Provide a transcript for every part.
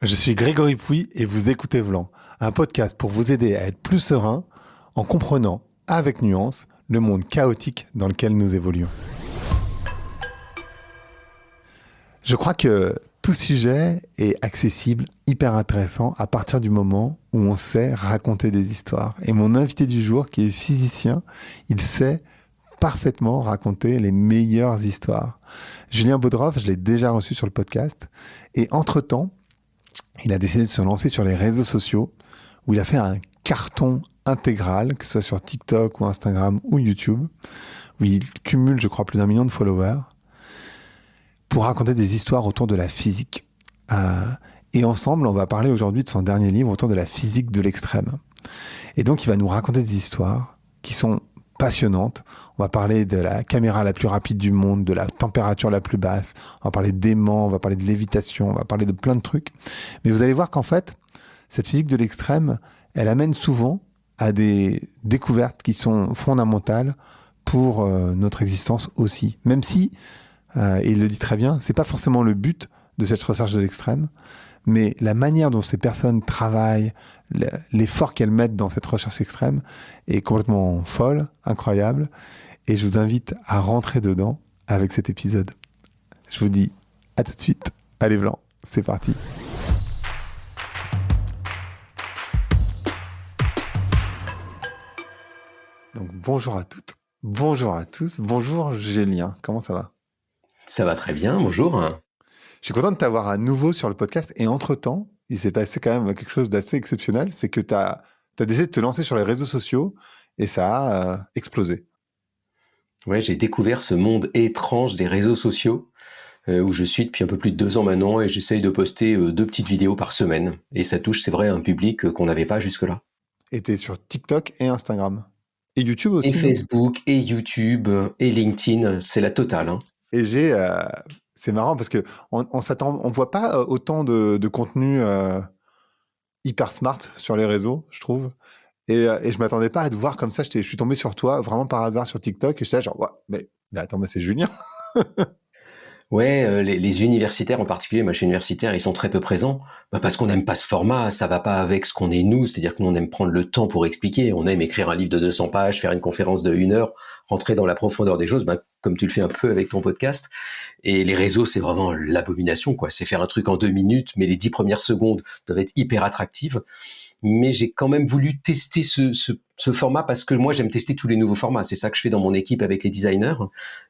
Je suis Grégory Pouy et vous écoutez Vlan, un podcast pour vous aider à être plus serein en comprenant, avec nuance, le monde chaotique dans lequel nous évoluons. Je crois que tout sujet est accessible, hyper intéressant à partir du moment où on sait raconter des histoires. Et mon invité du jour, qui est physicien, il sait parfaitement raconter les meilleures histoires. Julien Baudroff, je l'ai déjà reçu sur le podcast. Et entre-temps, il a décidé de se lancer sur les réseaux sociaux où il a fait un carton intégral, que ce soit sur TikTok ou Instagram ou YouTube, où il cumule, je crois, plus d'1 million de followers pour raconter des histoires autour de la physique. Et ensemble, on va parler aujourd'hui de son dernier livre autour de la physique de l'extrême. Et donc, il va nous raconter des histoires qui sont passionnantes. On va parler de la caméra la plus rapide du monde, de la température la plus basse, on va parler d'aimant, on va parler de lévitation, on va parler de plein de trucs. Mais vous allez voir qu'en fait, cette physique de l'extrême, elle amène souvent à des découvertes qui sont fondamentales pour notre existence aussi. Même si, et il le dit très bien, c'est pas forcément le but de cette recherche de l'extrême, mais la manière dont ces personnes travaillent, l'effort qu'elles mettent dans cette recherche extrême est complètement folle, incroyable. Et je vous invite à rentrer dedans avec cet épisode. Je vous dis à tout de suite. Allez Blanc, c'est parti. Donc bonjour à toutes, bonjour à tous, bonjour Julien, comment ça va? Ça va très bien, bonjour. Je suis content de t'avoir à nouveau sur le podcast et entre-temps, il s'est passé quand même quelque chose d'assez exceptionnel, c'est que tu as décidé de te lancer sur les réseaux sociaux et ça a explosé. Ouais, j'ai découvert ce monde étrange des réseaux sociaux où je suis depuis un peu plus de 2 ans maintenant et j'essaye de poster 2 petites vidéos par semaine. Et ça touche, c'est vrai, un public qu'on n'avait pas jusque-là. Et t'es sur TikTok et Instagram. Et YouTube Et aussi, non? Facebook, et YouTube, et LinkedIn, c'est la totale, hein. Et c'est marrant parce que on s'attend, on voit pas autant de contenu hyper smart sur les réseaux, je trouve. Et je m'attendais pas à te voir comme ça. Je suis tombé sur toi vraiment par hasard sur TikTok et j'étais là genre, ouais, mais attends, mais c'est Julien. Ouais, les universitaires en particulier, moi je suis universitaire, ils sont très peu présents, parce qu'on n'aime pas ce format, ça va pas avec ce qu'on est nous, c'est-à-dire que nous on aime prendre le temps pour expliquer, on aime écrire un livre de 200 pages, faire une conférence de 1 heure, rentrer dans la profondeur des choses, comme tu le fais un peu avec ton podcast. Et les réseaux, c'est vraiment l'abomination, quoi. C'est faire un truc en 2 minutes, mais les 10 premières secondes doivent être hyper attractives. Mais j'ai quand même voulu tester ce format parce que moi, j'aime tester tous les nouveaux formats. C'est ça que je fais dans mon équipe avec les designers.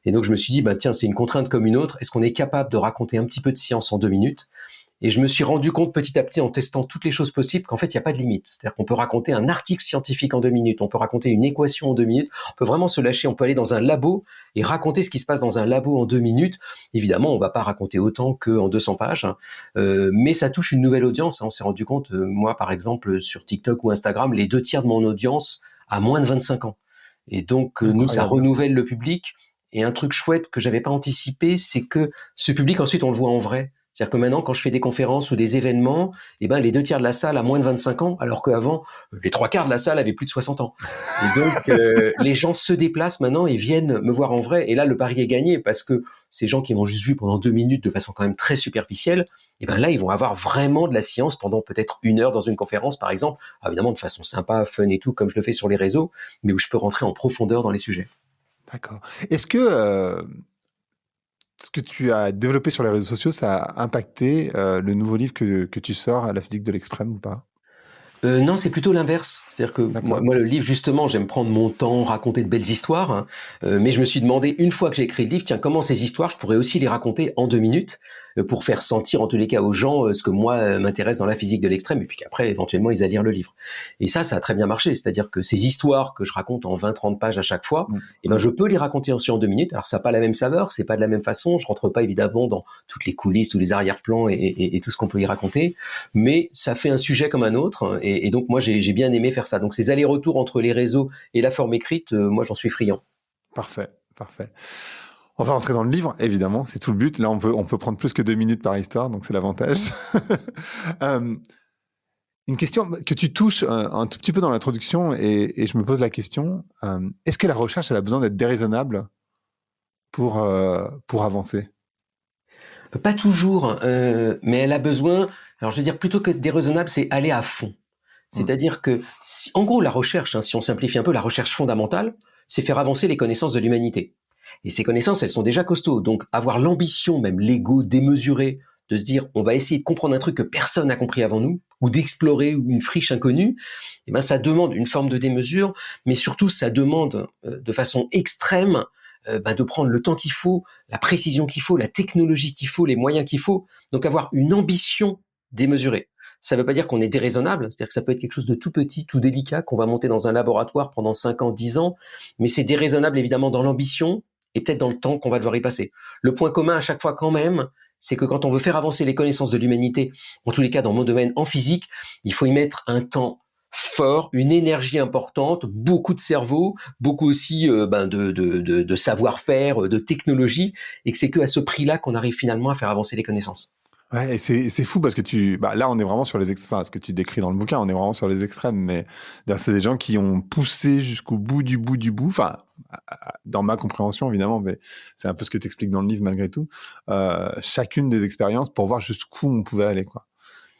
Et donc, je me suis dit, tiens, c'est une contrainte comme une autre. Est-ce qu'on est capable de raconter un petit peu de science en 2 minutes? Et je me suis rendu compte petit à petit en testant toutes les choses possibles qu'en fait, il n'y a pas de limite. C'est-à-dire qu'on peut raconter un article scientifique en 2 minutes, on peut raconter une équation en 2 minutes, on peut vraiment se lâcher, on peut aller dans un labo et raconter ce qui se passe dans un labo en 2 minutes. Évidemment, on va pas raconter autant qu'en 200 pages, hein. Mais ça touche une nouvelle audience, hein. On s'est rendu compte, moi par exemple, sur TikTok ou Instagram, les 2 tiers de mon audience a moins de 25 ans. Et donc, nous, ça Incroyable. renouvelle le public. Et un truc chouette que j'avais pas anticipé, c'est que ce public, ensuite, on le voit en vrai. C'est-à-dire que maintenant, quand je fais des conférences ou des événements, les 2 tiers de la salle a moins de 25 ans, alors qu'avant, les 3 quarts de la salle avaient plus de 60 ans. Et donc, les gens se déplacent maintenant et viennent me voir en vrai. Et là, le pari est gagné parce que ces gens qui m'ont juste vu pendant 2 minutes de façon quand même très superficielle, là, ils vont avoir vraiment de la science pendant peut-être 1 heure dans une conférence, par exemple. Alors, évidemment, de façon sympa, fun et tout, comme je le fais sur les réseaux, mais où je peux rentrer en profondeur dans les sujets. D'accord. Est-ce que ce que tu as développé sur les réseaux sociaux, ça a impacté le nouveau livre que tu sors, à la physique de l'extrême ou pas? Non, c'est plutôt l'inverse. C'est-à-dire que moi, D'accord. moi, le livre, justement, j'aime prendre mon temps, raconter de belles histoires, hein. Mais je me suis demandé, une fois que j'ai écrit le livre, tiens, comment ces histoires, je pourrais aussi les raconter en 2 minutes pour faire sentir, en tous les cas, aux gens ce que moi m'intéresse dans la physique de l'extrême, et puis qu'après, éventuellement, ils aient à lire le livre. Et ça a très bien marché. C'est-à-dire que ces histoires que je raconte en 20-30 pages à chaque fois, Mm, mm. je peux les raconter aussi en 2 minutes. Alors, ça n'a pas la même saveur, c'est pas de la même façon. Je rentre pas évidemment dans toutes les coulisses, tous les arrière-plans et tout ce qu'on peut y raconter, mais ça fait un sujet comme un autre. Et donc, moi, j'ai bien aimé faire ça. Donc, ces allers-retours entre les réseaux et la forme écrite, moi, j'en suis friand. Parfait, parfait. On va rentrer dans le livre, évidemment, c'est tout le but. Là, on peut prendre plus que 2 minutes par histoire, donc c'est l'avantage. Euh, une question que tu touches un tout petit peu dans l'introduction, et je me pose la question, est-ce que la recherche, elle a besoin d'être déraisonnable pour avancer? Pas toujours, mais elle a besoin. Alors je veux dire, plutôt que d'être déraisonnable, c'est aller à fond. Mm. C'est-à-dire que, en gros, la recherche, hein, si on simplifie un peu, la recherche fondamentale, c'est faire avancer les connaissances de l'humanité. Et ces connaissances, elles sont déjà costauds. Donc avoir l'ambition, même l'ego démesuré, de se dire on va essayer de comprendre un truc que personne n'a compris avant nous, ou d'explorer une friche inconnue, eh ben ça demande une forme de démesure, mais surtout ça demande de façon extrême de prendre le temps qu'il faut, la précision qu'il faut, la technologie qu'il faut, les moyens qu'il faut. Donc avoir une ambition démesurée. Ça ne veut pas dire qu'on est déraisonnable, c'est-à-dire que ça peut être quelque chose de tout petit, tout délicat, qu'on va monter dans un laboratoire pendant 5 ans, 10 ans, mais c'est déraisonnable évidemment dans l'ambition et peut-être dans le temps qu'on va devoir y passer. Le point commun à chaque fois quand même, c'est que quand on veut faire avancer les connaissances de l'humanité, en tous les cas dans mon domaine en physique, il faut y mettre un temps fort, une énergie importante, beaucoup de cerveau, beaucoup aussi de savoir-faire, de technologie, et que c'est qu'à ce prix-là qu'on arrive finalement à faire avancer les connaissances. Ouais, et c'est fou parce que là, on est vraiment sur les enfin, ce que tu décris dans le bouquin, on est vraiment sur les extrêmes, mais c'est des gens qui ont poussé jusqu'au bout du bout du bout. Enfin, dans ma compréhension, évidemment, mais c'est un peu ce que tu expliques dans le livre malgré tout. Chacune des expériences pour voir jusqu'où on pouvait aller, quoi.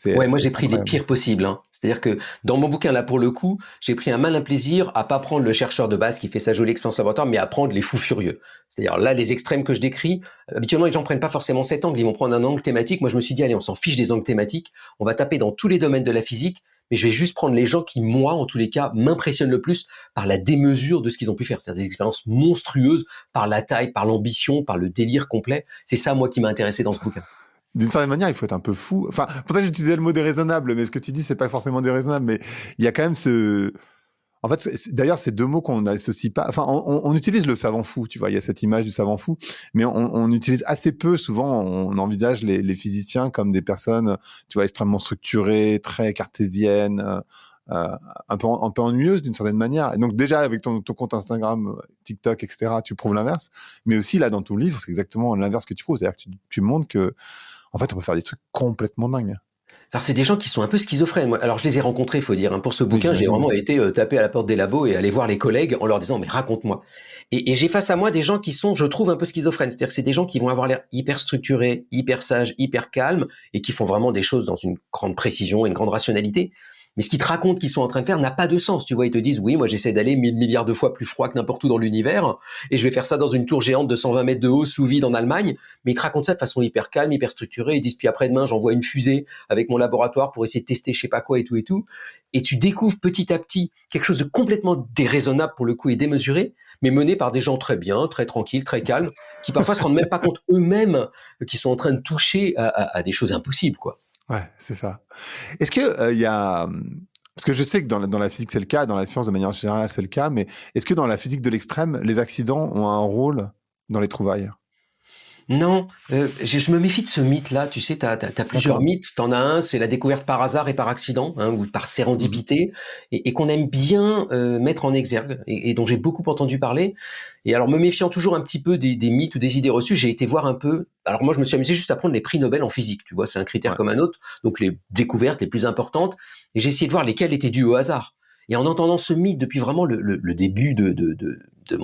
Ouais, moi C'est j'ai pris les incroyable. pires possibles. Hein. C'est-à-dire que dans mon bouquin, là pour le coup, j'ai pris un malin plaisir à pas prendre le chercheur de base qui fait sa jolie expérience laboratoire, mais à prendre les fous furieux. C'est-à-dire là, les extrêmes que je décris, habituellement les gens prennent pas forcément cet angle, ils vont prendre un angle thématique. Moi je me suis dit, allez, on s'en fiche des angles thématiques, on va taper dans tous les domaines de la physique, mais je vais juste prendre les gens qui, moi, en tous les cas, m'impressionnent le plus par la démesure de ce qu'ils ont pu faire. C'est-à-dire des expériences monstrueuses par la taille, par l'ambition, par le délire complet. C'est ça, moi, qui m'a intéressé dans ce bouquin. D'une certaine manière, il faut être un peu fou. Enfin, pour ça, j'utilisais le mot déraisonnable, mais ce que tu dis, c'est pas forcément déraisonnable, mais il y a quand même ce, en fait, d'ailleurs, ces deux mots qu'on n'associe pas. Enfin, on utilise le savant fou, tu vois. Il y a cette image du savant fou, mais on utilise assez peu. Souvent, on envisage les physiciens comme des personnes, tu vois, extrêmement structurées, très cartésiennes, un peu ennuyeuses d'une certaine manière. Et donc déjà, avec ton compte Instagram, TikTok, etc., tu prouves l'inverse. Mais aussi là, dans ton livre, c'est exactement l'inverse que tu prouves. C'est-à-dire que tu montres que, en fait, on peut faire des trucs complètement dingues. Alors c'est des gens qui sont un peu schizophrènes. Moi, alors je les ai rencontrés, il faut dire. Hein. Pour ce Oui, bouquin, j'ai j'imagine. vraiment été taper à la porte des labos et aller voir les collègues en leur disant mais raconte-moi. Et j'ai face à moi des gens qui sont, je trouve, un peu schizophrènes. C'est-à-dire que c'est des gens qui vont avoir l'air hyper structurés, hyper sages, hyper calmes et qui font vraiment des choses dans une grande précision et une grande rationalité. Mais ce qu'ils te racontent qu'ils sont en train de faire n'a pas de sens. Tu vois, ils te disent oui, moi j'essaie d'aller 1000 milliards de fois plus froid que n'importe où dans l'univers et je vais faire ça dans une tour géante de 120 mètres de haut sous vide en Allemagne. Mais ils te racontent ça de façon hyper calme, hyper structurée. Ils disent puis après-demain j'envoie une fusée avec mon laboratoire pour essayer de tester je sais pas quoi et tout et tout. Et tu découvres petit à petit quelque chose de complètement déraisonnable pour le coup et démesuré, mais mené par des gens très bien, très tranquilles, très calmes, qui parfois se rendent même pas compte eux-mêmes qu'ils sont en train de toucher à des choses impossibles, quoi. Ouais, c'est ça. Est-ce que il y a parce que je sais que dans la physique c'est le cas, dans la science de manière générale c'est le cas, mais est-ce que dans la physique de l'extrême, les accidents ont un rôle dans les trouvailles? Non, je me méfie de ce mythe-là. Tu sais, t'as plusieurs D'accord. mythes. T'en as un, c'est la découverte par hasard et par accident, hein, ou par Mhm. sérendipité, et qu'on aime bien mettre en exergue, et dont j'ai beaucoup entendu parler. Et alors, me méfiant toujours un petit peu des mythes ou des idées reçues, j'ai été voir un peu. Alors moi, je me suis amusé juste à prendre les prix Nobel en physique. Tu vois, c'est un critère Ouais. comme un autre. Donc les découvertes les plus importantes, et j'ai essayé de voir lesquelles étaient dues au hasard. Et en entendant ce mythe depuis vraiment le début de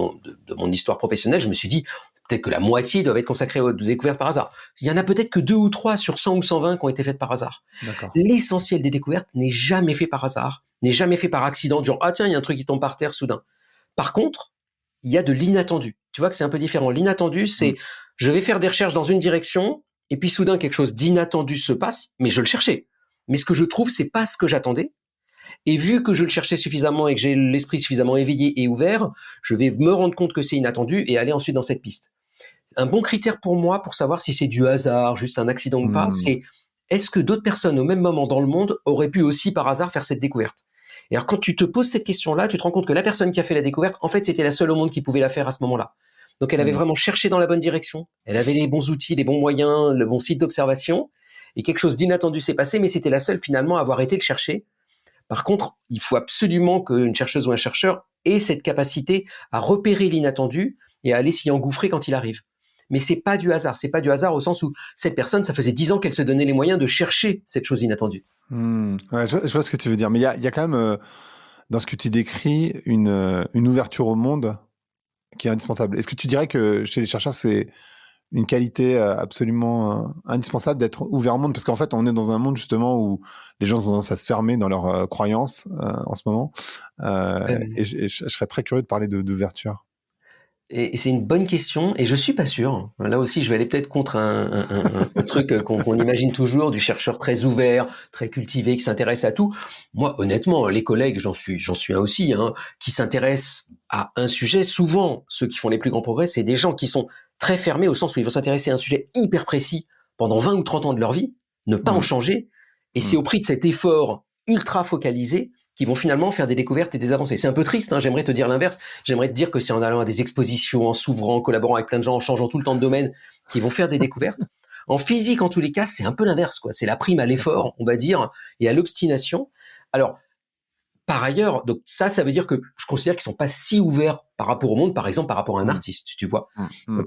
mon histoire professionnelle, je me suis dit, peut-être que la moitié doivent être consacrées aux découvertes par hasard. Il y en a peut-être que 2 ou 3 sur 100 ou 120 qui ont été faites par hasard. D'accord. L'essentiel des découvertes n'est jamais fait par hasard, n'est jamais fait par accident, de genre, ah tiens, il y a un truc qui tombe par terre soudain. Par contre, il y a de l'inattendu. Tu vois que c'est un peu différent. L'inattendu, Mm. c'est, je vais faire des recherches dans une direction, et puis soudain, quelque chose d'inattendu se passe, mais je le cherchais. Mais ce que je trouve, c'est pas ce que j'attendais. Et vu que je le cherchais suffisamment et que j'ai l'esprit suffisamment éveillé et ouvert, je vais me rendre compte que c'est inattendu et aller ensuite dans cette piste. Un bon critère pour moi, pour savoir si c'est du hasard, juste un accident ou pas, Mm. c'est est-ce que d'autres personnes au même moment dans le monde auraient pu aussi par hasard faire cette découverte. Et alors quand tu te poses cette question-là, tu te rends compte que la personne qui a fait la découverte, en fait, c'était la seule au monde qui pouvait la faire à ce moment-là. Donc elle avait Mm. vraiment cherché dans la bonne direction, elle avait les bons outils, les bons moyens, le bon site d'observation, et quelque chose d'inattendu s'est passé, mais c'était la seule finalement à avoir été le chercher. Par contre, il faut absolument qu'une chercheuse ou un chercheur ait cette capacité à repérer l'inattendu et à aller s'y engouffrer quand il arrive. Mais c'est pas du hasard. C'est pas du hasard au sens où cette personne, ça faisait 10 ans qu'elle se donnait les moyens de chercher cette chose inattendue. Mm. Ouais, je vois ce que tu veux dire, mais il y a quand même dans ce que tu décris une ouverture au monde qui est indispensable. Est-ce que tu dirais que chez les chercheurs, c'est une qualité absolument indispensable d'être ouvert au monde, parce qu'en fait, on est dans un monde justement où les gens ont tendance à se fermer dans leurs croyances en ce moment. Et je serais très curieux de parler d'ouverture. Et c'est une bonne question, et je suis pas sûr. Là aussi, je vais aller peut-être contre un truc qu'on imagine toujours, du chercheur très ouvert, très cultivé, qui s'intéresse à tout. Moi, honnêtement, les collègues, j'en suis un aussi, hein, qui s'intéressent à un sujet. Souvent, ceux qui font les plus grands progrès, c'est des gens qui sont très fermés, au sens où ils vont s'intéresser à un sujet hyper précis pendant 20 ou 30 ans de leur vie, ne pas en changer, et c'est au prix de cet effort ultra focalisé qui vont finalement faire des découvertes et des avancées. C'est un peu triste, hein, j'aimerais te dire l'inverse. J'aimerais te dire que c'est en allant à des expositions, en s'ouvrant, en collaborant avec plein de gens, en changeant tout le temps de domaine, qu'ils vont faire des découvertes. En physique, en tous les cas, c'est un peu l'inverse, quoi. C'est la prime à l'effort, on va dire, et à l'obstination. Alors, par ailleurs, donc ça veut dire que je considère qu'ils sont pas si ouverts par rapport au monde, par exemple, par rapport à un artiste, tu vois.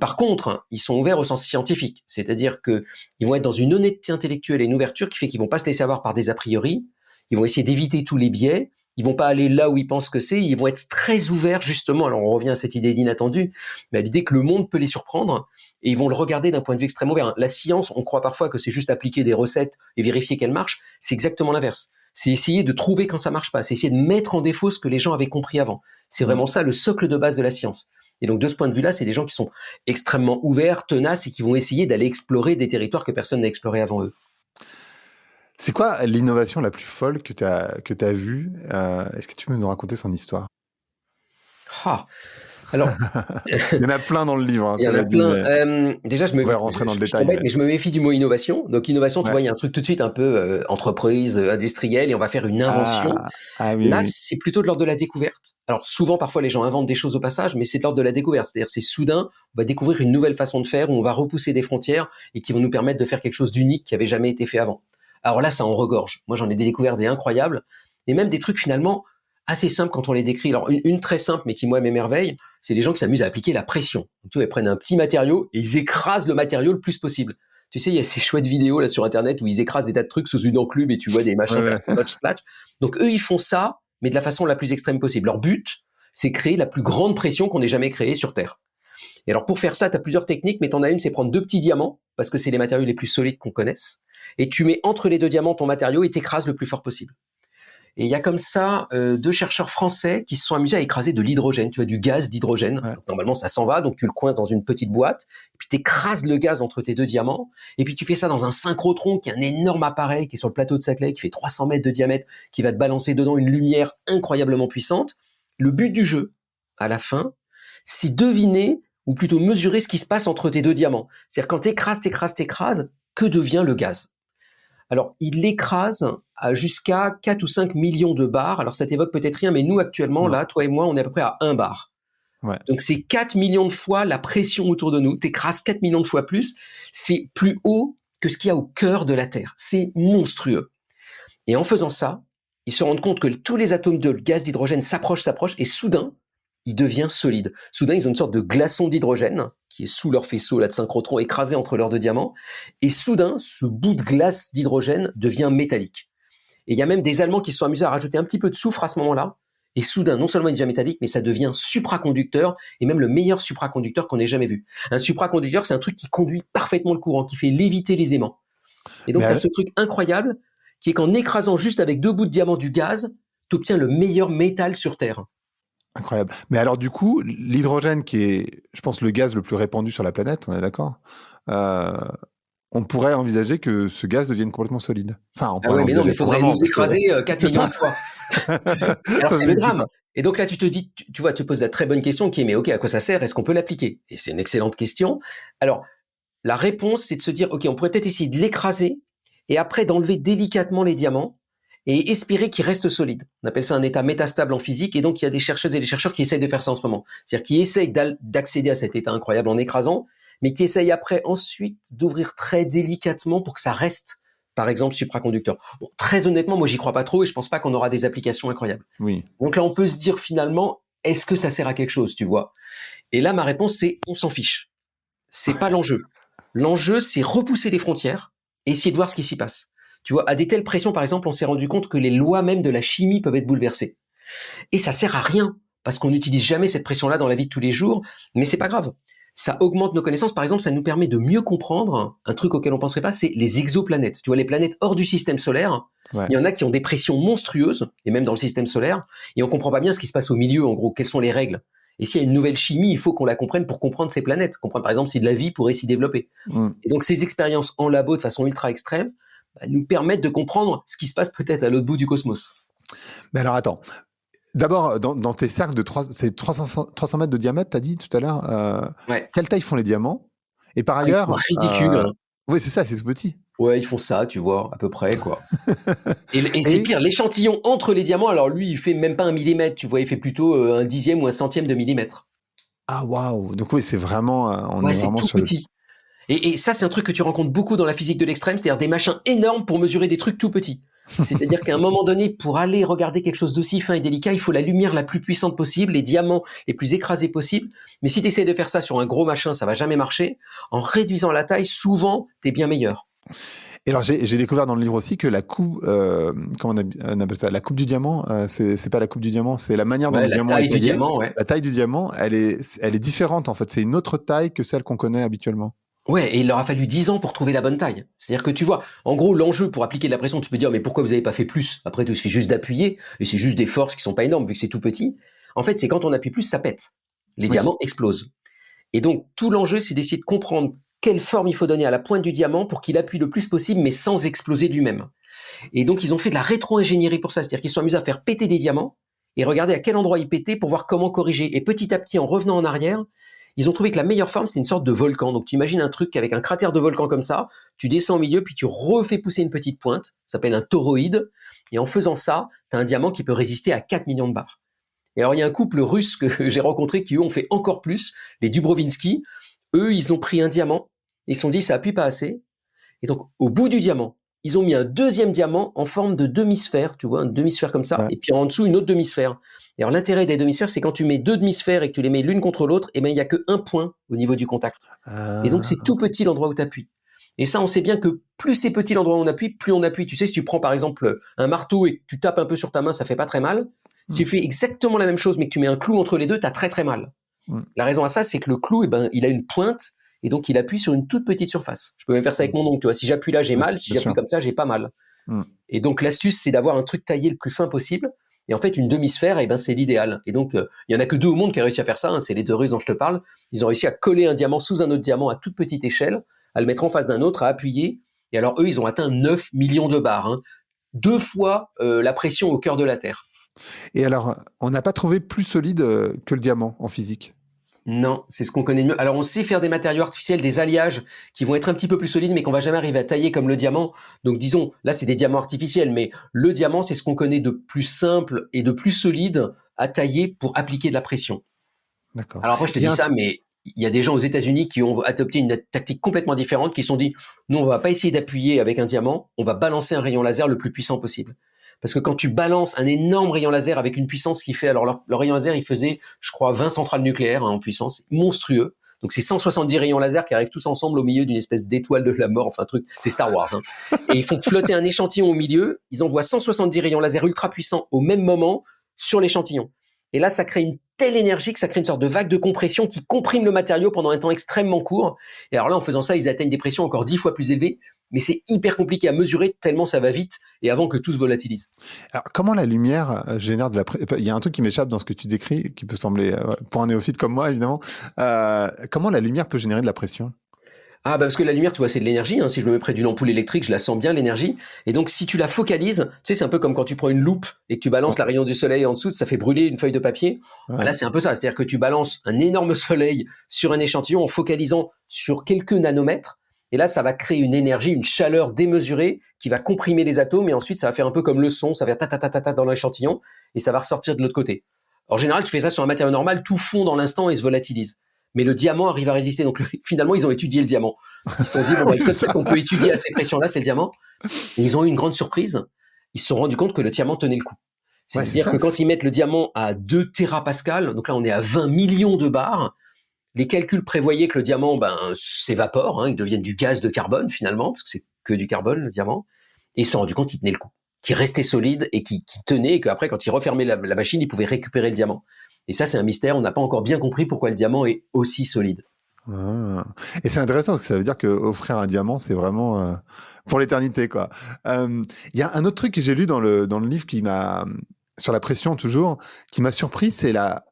Par contre, ils sont ouverts au sens scientifique. C'est-à-dire que ils vont être dans une honnêteté intellectuelle et une ouverture qui fait qu'ils vont pas se laisser avoir par des a priori. Ils vont essayer d'éviter tous les biais. Ils vont pas aller là où ils pensent que c'est. Ils vont être très ouverts, justement. Alors, on revient à cette idée d'inattendu, mais à l'idée que le monde peut les surprendre. Et ils vont le regarder d'un point de vue extrêmement ouvert. La science, on croit parfois que c'est juste appliquer des recettes et vérifier qu'elles marchent. C'est exactement l'inverse. C'est essayer de trouver quand ça marche pas. C'est essayer de mettre en défaut ce que les gens avaient compris avant. C'est vraiment ça le socle de base de la science. Et donc, de ce point de vue-là, c'est des gens qui sont extrêmement ouverts, tenaces et qui vont essayer d'aller explorer des territoires que personne n'a explorés avant eux. C'est quoi l'innovation la plus folle que tu as vue? Est-ce que tu peux nous raconter son histoire? Alors, il y en a plein dans le livre. Hein, il y en a plein. Déjà, je me mais je me méfie du mot innovation. Donc, innovation, tu vois, il y a un truc tout de suite un peu entreprise, industrielle, et on va faire une invention. Là, c'est plutôt de l'ordre de la découverte. Alors, souvent, parfois, les gens inventent des choses au passage, mais c'est de l'ordre de la découverte. C'est-à-dire, c'est soudain, on va découvrir une nouvelle façon de faire, où on va repousser des frontières et qui vont nous permettre de faire quelque chose d'unique qui avait jamais été fait avant. Alors là, ça en regorge. Moi, j'en ai découvert des incroyables, et même des trucs finalement assez simples quand on les décrit. Alors, une très simple, mais qui, moi, m'émerveille, c'est les gens qui s'amusent à appliquer la pression. Donc, tu vois, ils prennent un petit matériau et ils écrasent le matériau le plus possible. Tu sais, il y a ces chouettes vidéos là sur Internet où ils écrasent des tas de trucs sous une enclume et tu vois des machins faire splash. Donc, eux, ils font ça, mais de la façon la plus extrême possible. Leur but, c'est créer la plus grande pression qu'on ait jamais créée sur Terre. Et alors, pour faire ça, tu as plusieurs techniques, mais t'en as une, c'est prendre 2 petits diamants, parce que c'est les matériaux les plus solides qu'on connaisse. Et tu mets entre les 2 diamants ton matériau et t'écrases le plus fort possible. Et il y a comme ça 2 chercheurs français qui se sont amusés à écraser de l'hydrogène, tu vois, du gaz d'hydrogène. Donc, normalement, ça s'en va, donc tu le coinces dans une petite boîte, et puis t'écrases le gaz entre tes 2 diamants, et puis tu fais ça dans un synchrotron, qui est un énorme appareil qui est sur le plateau de Saclay, qui fait 300 mètres de diamètre, qui va te balancer dedans une lumière incroyablement puissante. Le but du jeu, à la fin, c'est deviner, ou plutôt mesurer ce qui se passe entre tes 2 diamants. C'est-à-dire quand t'écrases, que devient le gaz? Alors, il l'écrase à jusqu'à 4 ou 5 millions de bars. Alors, ça t'évoque peut-être rien, mais nous, actuellement, là, toi et moi, on est à peu près à 1 bar. Donc, c'est 4 millions de fois la pression autour de nous. T'écrases 4 millions de fois plus. C'est plus haut que ce qu'il y a au cœur de la Terre. C'est monstrueux. Et en faisant ça, ils se rendent compte que tous les atomes de gaz d'hydrogène s'approchent, et soudain, il devient solide. Soudain, ils ont une sorte de glaçon d'hydrogène qui est sous leur faisceau là, de synchrotron écrasé entre leurs 2 diamants. Et soudain, ce bout de glace d'hydrogène devient métallique. Et il y a même des Allemands qui se sont amusés à rajouter un petit peu de soufre à ce moment-là. Et soudain, non seulement il devient métallique, mais ça devient supraconducteur, et même le meilleur supraconducteur qu'on ait jamais vu. Un supraconducteur, c'est un truc qui conduit parfaitement le courant, qui fait léviter les aimants. Et donc, tu as ce truc incroyable qui est qu'en écrasant juste avec 2 bouts de diamant du gaz, tu obtiens le meilleur métal sur Terre. Incroyable. Mais alors, du coup, l'hydrogène, qui est, je pense, le gaz le plus répandu sur la planète, on est d'accord, on pourrait envisager que ce gaz devienne complètement solide. Enfin, on pourrait mais non, mais il faudrait nous écraser 4 millions de fois. Alors, c'est le drame. Et donc là, tu te dis, tu vois, tu poses la très bonne question qui est, mais ok, à quoi ça sert? Est-ce qu'on peut l'appliquer? Et c'est une excellente question. Alors, la réponse, c'est de se dire, ok, on pourrait peut-être essayer de l'écraser et après d'enlever délicatement les diamants et espérer qu'il reste solide. On appelle ça un état métastable en physique, et donc il y a des chercheuses et des chercheurs qui essayent de faire ça en ce moment. C'est-à-dire qui essayent d'accéder à cet état incroyable en écrasant, mais qui essayent après ensuite d'ouvrir très délicatement pour que ça reste, par exemple, supraconducteur. Bon, très honnêtement, moi j'y crois pas trop et je pense pas qu'on aura des applications incroyables. Oui. Donc là, on peut se dire finalement, est-ce que ça sert à quelque chose, tu vois? Et là, ma réponse, c'est on s'en fiche. C'est pas l'enjeu. L'enjeu, c'est repousser les frontières et essayer de voir ce qui s'y passe. Tu vois, à des telles pressions, par exemple, on s'est rendu compte que les lois même de la chimie peuvent être bouleversées. Et ça sert à rien, parce qu'on n'utilise jamais cette pression-là dans la vie de tous les jours, mais c'est pas grave. ça augmente nos connaissances. Par exemple, ça nous permet de mieux comprendre un truc auquel on penserait pas, c'est les exoplanètes. Tu vois, les planètes hors du système solaire, Ouais. il y en a qui ont des pressions monstrueuses, et même dans le système solaire, et on comprend pas bien ce qui se passe au milieu, en gros, quelles sont les règles. Et s'il y a une nouvelle chimie, il faut qu'on la comprenne pour comprendre ces planètes, comprendre par exemple si de la vie pourrait s'y développer. Et donc ces expériences en labo de façon ultra extrême nous permettent de comprendre ce qui se passe peut-être à l'autre bout du cosmos. Mais alors attends, d'abord dans tes cercles de 300 mètres de diamètre, t'as dit tout à l'heure, Ouais. quelle taille font les diamants? Et par Ils sont ailleurs, ridicules. oui c'est ça, c'est tout petit. Ouais, ils font ça, tu vois, à peu près, quoi. Et c'est Et pire, l'échantillon entre les diamants, alors lui, il fait même pas 1 millimètre, tu vois, il fait plutôt un dixième ou un centième de millimètre. ah waouh, donc oui c'est vraiment, on Ouais, est c'est vraiment tout sur le. petit. Et ça, c'est un truc que tu rencontres beaucoup dans la physique de l'extrême, c'est-à-dire des machins énormes pour mesurer des trucs tout petits. C'est-à-dire qu'à un moment donné, pour aller regarder quelque chose d'aussi fin et délicat, il faut la lumière la plus puissante possible, les diamants les plus écrasés possibles. Mais si tu essaies de faire ça sur un gros machin, ça va jamais marcher. En réduisant la taille, souvent, t'es bien meilleur. Et alors j'ai découvert dans le livre aussi que la coupe, comment on appelle ça, la coupe du diamant, c'est pas la coupe du diamant, c'est la manière dont Ouais, le la diamant est taille du taillé. diamant, ouais. La taille du diamant, elle est différente en fait. C'est une autre taille que celle qu'on connaît habituellement. Ouais, et il leur a fallu 10 ans pour trouver la bonne taille. C'est-à-dire que tu vois, en gros, l'enjeu pour appliquer de la pression, tu peux dire, mais pourquoi vous avez pas fait plus? Après tout, il suffit juste d'appuyer, et c'est juste des forces qui sont pas énormes, vu que c'est tout petit. En fait, c'est quand on appuie plus, ça pète. Les Oui. diamants explosent. Et donc, tout l'enjeu, c'est d'essayer de comprendre quelle forme il faut donner à la pointe du diamant pour qu'il appuie le plus possible, mais sans exploser lui-même. Et donc, ils ont fait de la rétro-ingénierie pour ça. C'est-à-dire qu'ils sont amusés à faire péter des diamants, et regarder à quel endroit ils pétaient pour voir comment corriger. Et petit à petit, en revenant en arrière, ils ont trouvé que la meilleure forme, c'est une sorte de volcan. Donc, tu imagines un truc avec un cratère de volcan comme ça, tu descends au milieu, puis tu refais pousser une petite pointe, ça s'appelle un toroïde, et en faisant ça, tu as un diamant qui peut résister à 4 millions de bars. Et alors, il y a un couple russe que j'ai rencontré qui, eux, ont fait encore plus, les Dubrovinsky. Eux, ils ont pris un diamant, ils se sont dit, ça appuie pas assez. Et donc, au bout du diamant, ils ont mis un deuxième diamant en forme de demi-sphère, tu vois, un demi-sphère comme ça, Ouais. et puis en dessous, une autre demi-sphère. Et alors, l'intérêt des demi-sphères, c'est quand tu mets deux demi-sphères et que tu les mets l'une contre l'autre, et ben, il y a que un point au niveau du contact. Et donc, c'est tout petit l'endroit où tu appuies. Et ça, on sait bien que plus c'est petit l'endroit où on appuie, plus on appuie. Tu sais, si tu prends par exemple un marteau et que tu tapes un peu sur ta main, ça fait pas très mal. Si tu fais exactement la même chose, mais que tu mets un clou entre les deux, t'as très très mal. La raison à ça, c'est que le clou, eh ben, il a une pointe, et donc il appuie sur une toute petite surface. Je peux même faire ça avec mon ongle, tu vois. Si j'appuie là, j'ai mal. Si Bien j'appuie sûr. comme ça, j'ai pas mal. Et donc l'astuce, c'est d'avoir un truc taillé le plus fin possible. Et en fait, une demi-sphère, eh ben, c'est l'idéal. Et donc, il y en a que 2 au monde qui ont réussi à faire ça. Hein, c'est les 2 Russes dont je te parle. Ils ont réussi à coller un diamant sous un autre diamant à toute petite échelle, à le mettre en face d'un autre, à appuyer. Et alors, eux, ils ont atteint 9 millions de bars. Hein. 2 fois la pression au cœur de la Terre. Et alors, on n'a pas trouvé plus solide que le diamant en physique. Non, c'est ce qu'on connaît mieux. Alors, on sait faire des matériaux artificiels, des alliages qui vont être un petit peu plus solides, mais qu'on va jamais arriver à tailler comme le diamant. Donc, disons, là, c'est des diamants artificiels, mais le diamant, c'est ce qu'on connaît de plus simple et de plus solide à tailler pour appliquer de la pression. D'accord. Alors après, je te dis ça, mais il y a des gens aux États-Unis qui ont adopté une tactique complètement différente, qui se sont dit, nous, on va pas essayer d'appuyer avec un diamant, on va balancer un rayon laser le plus puissant possible. Parce que quand tu balances un énorme rayon laser avec une puissance qui fait, alors leur rayon laser, il faisait, je crois, 20 centrales nucléaires en puissance, monstrueux. Donc c'est 170 rayons laser qui arrivent tous ensemble au milieu d'une espèce d'étoile de la mort, enfin un truc, c'est Star Wars. Hein. Et ils font flotter un échantillon au milieu, ils envoient 170 rayons laser ultra puissants au même moment sur l'échantillon. Et là, ça crée une telle énergie que ça crée une sorte de vague de compression qui comprime le matériau pendant un temps extrêmement court. Et alors là, en faisant ça, ils atteignent des pressions encore 10 fois plus élevées, mais c'est hyper compliqué à mesurer tellement ça va vite et avant que tout se volatilise. Alors, comment la lumière génère de la pression? Il y a un truc qui m'échappe dans ce que tu décris, qui peut sembler, pour un néophyte comme moi, évidemment. Comment la lumière peut générer de la pression? Ah bah parce que la lumière, tu vois, c'est de l'énergie. Hein. Si je me mets près d'une ampoule électrique, je la sens bien, l'énergie. Et donc, si tu la focalises, tu sais, c'est un peu comme quand tu prends une loupe et que tu balances la rayon du soleil en dessous, ça fait brûler une feuille de papier. Ouais. Bah là, c'est un peu ça. C'est-à-dire que tu balances un énorme soleil sur un échantillon en focalisant sur quelques nanomètres. Et là, ça va créer une énergie, une chaleur démesurée qui va comprimer les atomes. Et ensuite, ça va faire un peu comme le son. Ça va faire ta dans l'échantillon et ça va ressortir de l'autre côté. En général, tu fais ça sur un matériau normal, tout fond dans l'instant et se volatilise. Mais le diamant arrive à résister. Donc finalement, ils ont étudié le diamant. Ils se sont dit, bon, bah, le seul truc qu'on peut étudier à ces pressions-là, c'est le diamant. Et ils ont eu une grande surprise. Ils se sont rendus compte que le diamant tenait le coup. C'est-à-dire que quand ils mettent le diamant à 2 térapascales, donc là on est à 20 millions de bars, les calculs prévoyaient que le diamant s'évapore, hein, il devienne du gaz de carbone finalement, parce que c'est que du carbone le diamant. Et ils se sont rendus compte qu'il tenait le coup, qu'il restait solide et qu'il tenait, et qu'après quand ils refermaient la machine, ils pouvaient récupérer le diamant. Et ça, c'est un mystère. On n'a pas encore bien compris pourquoi le diamant est aussi solide. Ah. Et c'est intéressant parce que ça veut dire que offrir un diamant, c'est vraiment pour l'éternité, quoi. Il y a un autre truc que j'ai lu dans le livre qui m'a, sur la pression toujours, qui m'a surpris, c'est la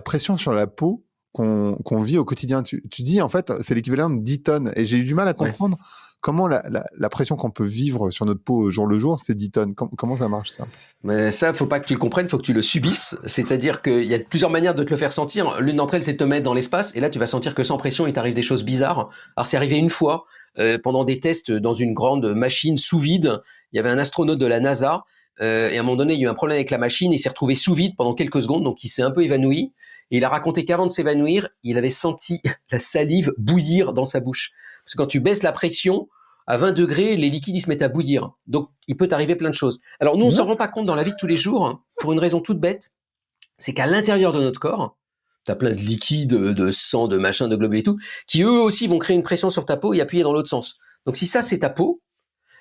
pression sur la peau qu'on vit au quotidien. Tu dis, en fait, c'est l'équivalent de 10 tonnes. Et j'ai eu du mal à Ouais. comprendre comment la pression qu'on peut vivre sur notre peau au jour le jour, c'est 10 tonnes. Comment ça marche, ça? Mais ça, faut pas que tu le comprennes, faut que tu le subisses. C'est-à-dire qu'il y a plusieurs manières de te le faire sentir. L'une d'entre elles, c'est de te mettre dans l'espace, et là, tu vas sentir que sans pression, il t'arrive des choses bizarres. Alors, c'est arrivé une fois, pendant des tests dans une grande machine sous vide. Il y avait un astronaute de la NASA, et à un moment donné, il y a eu un problème avec la machine, il s'est retrouvé sous vide pendant quelques secondes, donc il s'est un peu évanoui. Et il a raconté qu'avant de s'évanouir, il avait senti la salive bouillir dans sa bouche. Parce que quand tu baisses la pression, à 20 degrés, les liquides ils se mettent à bouillir. Donc, il peut t'arriver plein de choses. Alors, nous, on s'en Ouais. rend pas compte dans la vie de tous les jours, hein, pour une raison toute bête, c'est qu'à l'intérieur de notre corps, tu as plein de liquides, de sang, de machin, de globules et tout, qui eux aussi vont créer une pression sur ta peau et appuyer dans l'autre sens. Donc, si ça, c'est ta peau,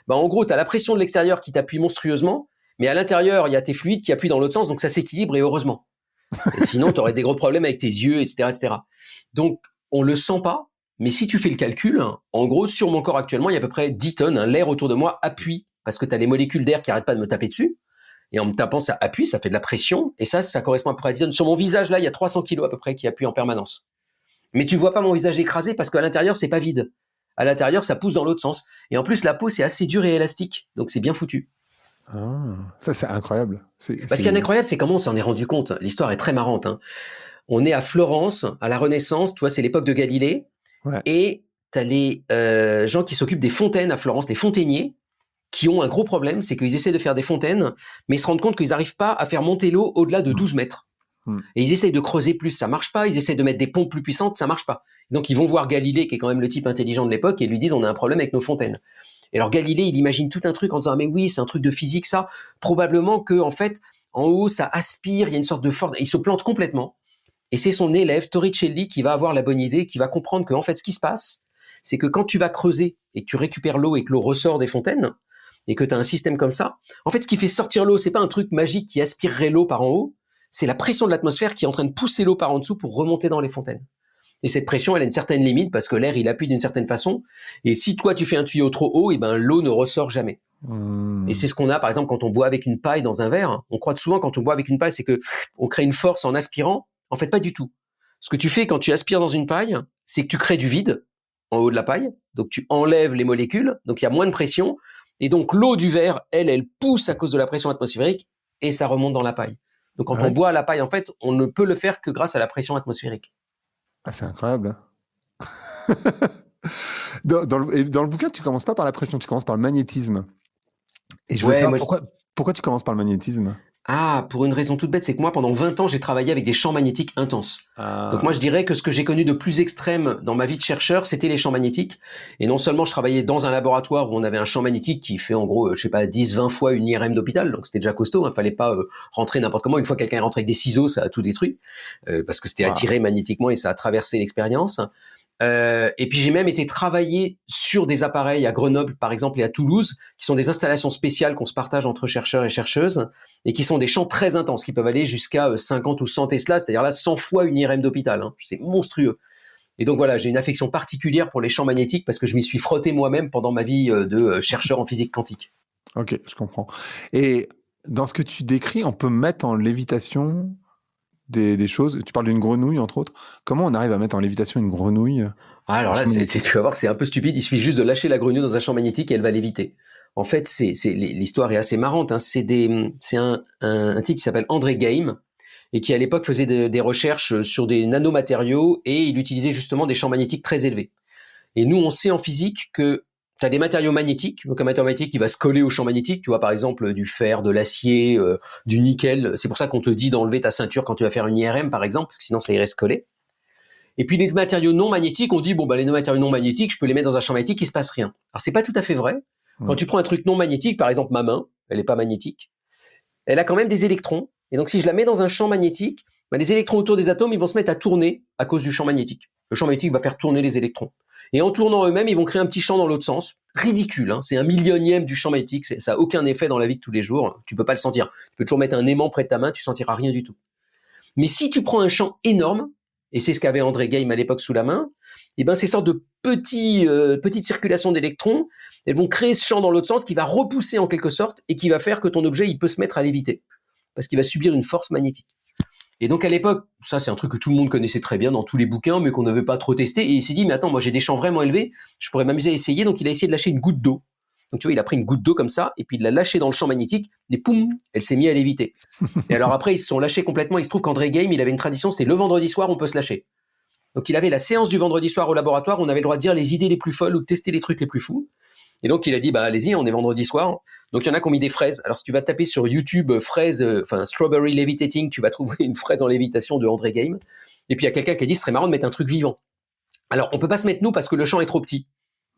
bah, en gros, tu as la pression de l'extérieur qui t'appuie monstrueusement, mais à l'intérieur, il y a tes fluides qui appuient dans l'autre sens, donc ça s'équilibre et heureusement. Et sinon, tu aurais des gros problèmes avec tes yeux, etc., etc. Donc, on le sent pas, mais si tu fais le calcul, en gros, sur mon corps actuellement, il y a à peu près 10 tonnes. L'air autour de moi appuie, parce que tu as les molécules d'air qui arrêtent pas de me taper dessus. Et en me tapant, ça appuie, ça fait de la pression. Et ça correspond à peu près à 10 tonnes. Sur mon visage, là, il y a 300 kilos à peu près qui appuient en permanence. Mais tu vois pas mon visage écrasé parce qu'à l'intérieur, c'est pas vide. À l'intérieur, ça pousse dans l'autre sens. Et en plus, la peau, c'est assez dur et élastique. Donc, c'est bien foutu. Ah, ça, c'est incroyable. Parce qu'il y a un incroyable, c'est comment on s'en est rendu compte. L'histoire est très marrante, hein. On est à Florence, à la Renaissance, tu vois, c'est l'époque de Galilée. Ouais. Et tu as les gens qui s'occupent des fontaines à Florence, les fontainiers, qui ont un gros problème, c'est qu'ils essaient de faire des fontaines, mais ils se rendent compte qu'ils n'arrivent pas à faire monter l'eau au-delà de Mm. 12 mètres. Mm. Et ils essayent de creuser plus, ça marche pas. Ils essayent de mettre des pompes plus puissantes, ça marche pas. Donc ils vont voir Galilée, qui est quand même le type intelligent de l'époque, et lui disent on a un problème avec nos fontaines. Et alors Galilée, il imagine tout un truc en disant ah, mais oui, c'est un truc de physique ça. Probablement que en fait, en haut, ça aspire, il y a une sorte de force. Il se plante complètement. Et c'est son élève Torricelli qui va avoir la bonne idée, qui va comprendre que en fait, ce qui se passe, c'est que quand tu vas creuser et que tu récupères l'eau et que l'eau ressort des fontaines, et que tu as un système comme ça, en fait, ce qui fait sortir l'eau, c'est pas un truc magique qui aspirerait l'eau par en haut, c'est la pression de l'atmosphère qui est en train de pousser l'eau par en dessous pour remonter dans les fontaines. Et cette pression, elle a une certaine limite parce que l'air, il appuie d'une certaine façon. Et si toi, tu fais un tuyau trop haut, et ben, l'eau ne ressort jamais. Et Mm. c'est ce qu'on a, par exemple, quand on boit avec une paille dans un verre. On croit souvent quand on boit avec une paille, c'est que on crée une force en aspirant. En fait, pas du tout. Ce que tu fais quand tu aspires dans une paille, c'est que tu crées du vide en haut de la paille. Donc, tu enlèves les molécules. Donc, il y a moins de pression. Et donc, l'eau du verre, elle pousse à cause de la pression atmosphérique et ça remonte dans la paille. Donc, quand Ah on ouais? boit à la paille, en fait, on ne peut le faire que grâce à la pression atmosphérique. Ah, c'est incroyable. Dans le bouquin, tu commences pas par la pression, tu commences par le magnétisme. Et je veux Ouais, savoir moi, pourquoi tu commences par le magnétisme. ah, pour une raison toute bête, c'est que moi, pendant 20 ans, j'ai travaillé avec des champs magnétiques intenses. Donc moi, je Ah, dirais que ce que j'ai connu de plus extrême dans ma vie de chercheur, c'était les champs magnétiques. Et non seulement je travaillais dans un laboratoire où on avait un champ magnétique qui fait en gros, je sais pas, 10, 20 fois une IRM d'hôpital, donc c'était déjà costaud, hein, fallait pas rentrer n'importe comment. Une fois que quelqu'un est rentré avec des ciseaux, ça a tout détruit, parce que c'était waouh. attiré magnétiquement et ça a traversé l'expérience. Et puis j'ai même été travailler sur des appareils à Grenoble, par exemple, et à Toulouse, qui sont des installations spéciales qu'on se partage entre chercheurs et chercheuses, et qui sont des champs très intenses, qui peuvent aller jusqu'à 50 ou 100 Tesla, c'est-à-dire là 100 fois une IRM d'hôpital. Hein. C'est monstrueux. Et donc voilà, j'ai une affection particulière pour les champs magnétiques parce que je m'y suis frotté moi-même pendant ma vie de chercheur en physique quantique. Ok, je comprends. Et dans ce que tu décris, on peut mettre en lévitation des choses. Tu parles d'une grenouille, entre autres. Comment on arrive à mettre en lévitation une grenouille Ah, alors en là, champ magnétique? tu vas voir, c'est un peu stupide. Il suffit juste de lâcher la grenouille dans un champ magnétique et elle va léviter. En fait, l'histoire est assez marrante. Hein. C'est un type qui s'appelle André Geim et qui à l'époque faisait des recherches sur des nanomatériaux et il utilisait justement des champs magnétiques très élevés. Et nous, on sait en physique que tu as des matériaux magnétiques, donc un matériau magnétique qui va se coller au champ magnétique, tu vois par exemple du fer, de l'acier, du nickel. C'est pour ça qu'on te dit d'enlever ta ceinture quand tu vas faire une IRM par exemple, parce que sinon ça irait se coller. Et puis les matériaux non magnétiques, on dit bon bah les matériaux non magnétiques, je peux les mettre dans un champ magnétique, il se passe rien. Alors c'est pas tout à fait vrai. Quand Hmm. tu prends un truc non magnétique, par exemple ma main, elle est pas magnétique, elle a quand même des électrons. Et donc si je la mets dans un champ magnétique, bah, les électrons autour des atomes, ils vont se mettre à tourner à cause du champ magnétique. Le champ magnétique va faire tourner les électrons. Et en tournant eux-mêmes, ils vont créer un petit champ dans l'autre sens. Ridicule, hein, c'est un millionième du champ magnétique, ça n'a aucun effet dans la vie de tous les jours. Tu peux pas le sentir. Tu peux toujours mettre un aimant près de ta main, tu sentiras rien du tout. Mais si tu prends un champ énorme, et c'est ce qu'avait André Geim à l'époque sous la main, et ben ces sortes de petites circulations d'électrons, elles vont créer ce champ dans l'autre sens qui va repousser en quelque sorte et qui va faire que ton objet il peut se mettre à léviter parce qu'il va subir une force magnétique. Et donc à l'époque, ça c'est un truc que tout le monde connaissait très bien dans tous les bouquins, mais qu'on n'avait pas trop testé. Et il s'est dit, mais attends, moi j'ai des champs vraiment élevés, je pourrais m'amuser à essayer. Donc il a essayé de lâcher une goutte d'eau. Donc tu vois, il a pris une goutte d'eau comme ça, et puis il l'a lâchée dans le champ magnétique, et poum, elle s'est mise à léviter. Et alors après, ils se sont lâchés complètement. Il se trouve qu'André Game, il avait une tradition, c'était le vendredi soir, on peut se lâcher. Donc il avait la séance du vendredi soir au laboratoire, où on avait le droit de dire les idées les plus folles ou de tester les trucs les plus fous. Et donc il a dit, bah allez-y, on est vendredi soir. Donc il y en a qui ont mis des fraises. Alors si tu vas taper sur YouTube fraises, strawberry levitating, tu vas trouver une fraise en lévitation de André Game. Et puis il y a quelqu'un qui a dit, ce serait marrant de mettre un truc vivant. Alors on peut pas se mettre nous parce que le champ est trop petit.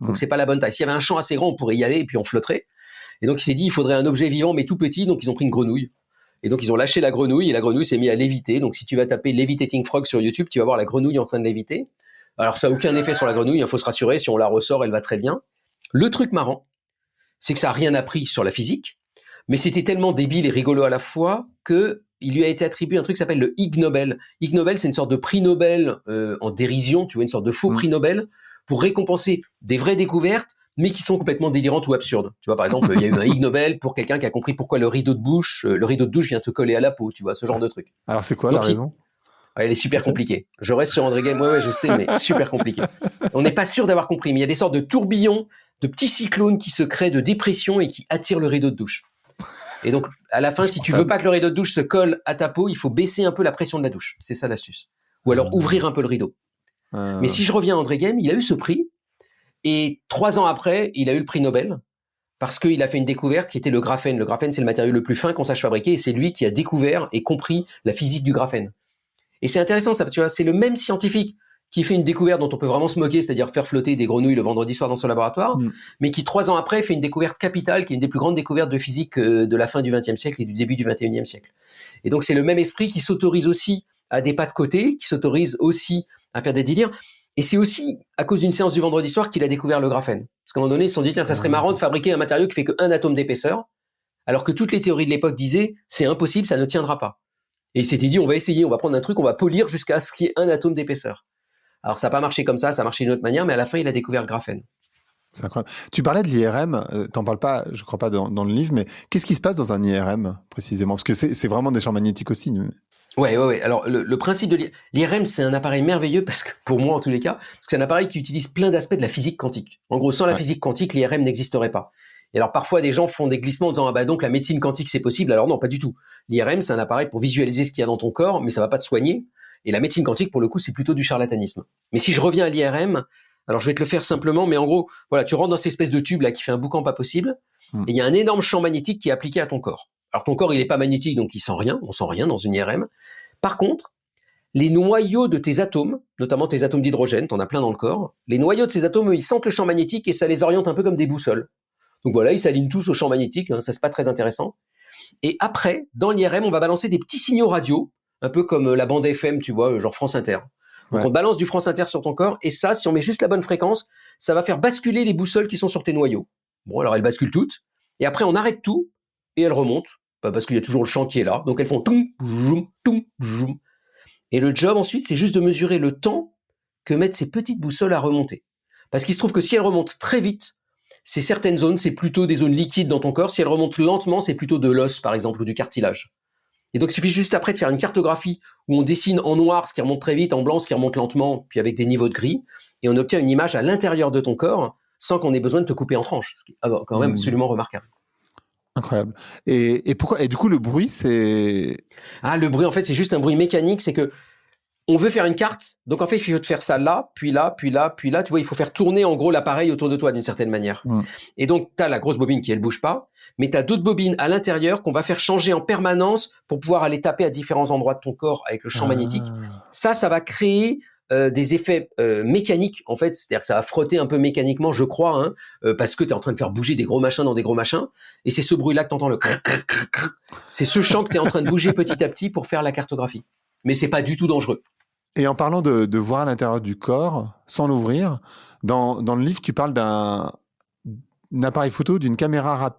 Donc c'est pas la bonne taille. S'il y avait un champ assez grand, on pourrait y aller et puis on flotterait. Et donc il s'est dit, il faudrait un objet vivant mais tout petit. Donc ils ont pris une grenouille. Et donc ils ont lâché la grenouille et la grenouille s'est mise à léviter. Donc si tu vas taper levitating frog sur YouTube, tu vas voir la grenouille en train de léviter. Alors ça a aucun effet sur la grenouille, il faut se rassurer, si on la ressort, elle va très bien. Le truc marrant, c'est que ça n'a rien appris sur la physique, mais c'était tellement débile et rigolo à la fois qu'il lui a été attribué un truc qui s'appelle le Ig Nobel. Ig Nobel, c'est une sorte de prix Nobel en dérision, tu vois, une sorte de faux prix Nobel pour récompenser des vraies découvertes, mais qui sont complètement délirantes ou absurdes. Tu vois, par exemple, il y a eu un Ig Nobel pour quelqu'un qui a compris pourquoi le rideau de douche vient te coller à la peau, tu vois, ce genre de truc. Alors c'est quoi la raison? Elle est super compliquée. Je reste sur André Game, ouais, je sais, mais super compliqué. On n'est pas sûr d'avoir compris, mais il y a des sortes de tourbillons, de petits cyclones qui se créent de dépression et qui attirent le rideau de douche. Et donc, à la fin, si tu veux pas que le rideau de douche se colle à ta peau, il faut baisser un peu la pression de la douche. C'est ça l'astuce. Ou alors ouvrir un peu le rideau. Mais si je reviens à André Game, il a eu ce prix, et 3 ans après, il a eu le prix Nobel, parce qu'il a fait une découverte qui était le graphène. Le graphène, c'est le matériau le plus fin qu'on sache fabriquer, et c'est lui qui a découvert et compris la physique du graphène. Et c'est intéressant, ça, tu vois, c'est le même scientifique qui fait une découverte dont on peut vraiment se moquer, c'est-à-dire faire flotter des grenouilles le vendredi soir dans son laboratoire, mais qui 3 ans après fait une découverte capitale, qui est une des plus grandes découvertes de physique de la fin du XXe siècle et du début du XXIe siècle. Et donc c'est le même esprit qui s'autorise aussi à des pas de côté, qui s'autorise aussi à faire des délires. Et c'est aussi à cause d'une séance du vendredi soir qu'il a découvert le graphène. Parce qu'à un moment donné, ils se sont dit, tiens, ça serait marrant de fabriquer un matériau qui fait que 1 atome d'épaisseur, alors que toutes les théories de l'époque disaient, c'est impossible, ça ne tiendra pas. Et il s'était dit, on va essayer, on va prendre un truc, on va polir jusqu'à ce qu'il y ait 1 atome d'épaisseur. Alors ça n'a pas marché comme ça a marché d'une autre manière, mais à la fin, il a découvert le graphène. C'est incroyable. Tu parlais de l'IRM, t'en parles pas, je crois pas dans le livre, mais qu'est-ce qui se passe dans un IRM précisément? Parce que c'est vraiment des champs magnétiques aussi. Ouais. Alors le principe de l'IRM, c'est un appareil merveilleux parce que pour moi en tous les cas, parce que c'est un appareil qui utilise plein d'aspects de la physique quantique. En gros, sans la physique quantique, l'IRM n'existerait pas. Et alors parfois des gens font des glissements en disant, ah bah donc la médecine quantique c'est possible. Alors non, pas du tout. L'IRM, c'est un appareil pour visualiser ce qu'il y a dans ton corps, mais ça va pas te soigner. Et la médecine quantique, pour le coup, c'est plutôt du charlatanisme. Mais si je reviens à l'IRM, alors je vais te le faire simplement, mais en gros, voilà, tu rentres dans cette espèce de tube là qui fait un boucan pas possible, et il y a un énorme champ magnétique qui est appliqué à ton corps. Alors ton corps, il est pas magnétique, donc il sent rien, on sent rien dans une IRM. Par contre, les noyaux de tes atomes, notamment tes atomes d'hydrogène, t'en as plein dans le corps, les noyaux de ces atomes, eux, ils sentent le champ magnétique et ça les oriente un peu comme des boussoles. Donc voilà, ils s'alignent tous au champ magnétique, hein, ça c'est pas très intéressant. Et après, dans l'IRM, on va balancer des petits signaux radio, un peu comme la bande FM, tu vois, genre France Inter. Donc on te balance du France Inter sur ton corps, et ça, si on met juste la bonne fréquence, ça va faire basculer les boussoles qui sont sur tes noyaux. Bon, alors elles basculent toutes, et après on arrête tout, et elles remontent, parce qu'il y a toujours le champ qui est là, donc elles font toum, zoom, toum, zoom. Et le job ensuite, c'est juste de mesurer le temps que mettent ces petites boussoles à remonter. Parce qu'il se trouve que si elles remontent très vite, c'est certaines zones, c'est plutôt des zones liquides dans ton corps. Si elles remontent lentement, c'est plutôt de l'os, par exemple, ou du cartilage. Et donc, il suffit juste après de faire une cartographie où on dessine en noir ce qui remonte très vite, en blanc ce qui remonte lentement, puis avec des niveaux de gris, et on obtient une image à l'intérieur de ton corps sans qu'on ait besoin de te couper en tranches, ce qui est quand même absolument remarquable. Incroyable. Et pourquoi? Et du coup, le bruit, c'est... Ah, le bruit, en fait, c'est juste un bruit mécanique, c'est que on veut faire une carte, donc en fait, il faut te faire ça là, puis là, puis là, puis là. Tu vois, il faut faire tourner en gros l'appareil autour de toi d'une certaine manière. Et donc, tu as la grosse bobine qui, elle, bouge pas, mais tu as d'autres bobines à l'intérieur qu'on va faire changer en permanence pour pouvoir aller taper à différents endroits de ton corps avec le champ magnétique. Ça va créer des effets mécaniques, en fait. C'est-à-dire que ça va frotter un peu mécaniquement, je crois, parce que tu es en train de faire bouger des gros machins dans des gros machins. Et c'est ce bruit-là que tu entends, le crrr, crrr, crrr, crrr. C'est ce champ que tu es en train de bouger petit à petit pour faire la cartographie. Mais c'est pas du tout dangereux. Et en parlant de voir à l'intérieur du corps, sans l'ouvrir, dans le livre, tu parles d'un appareil photo, d'une caméra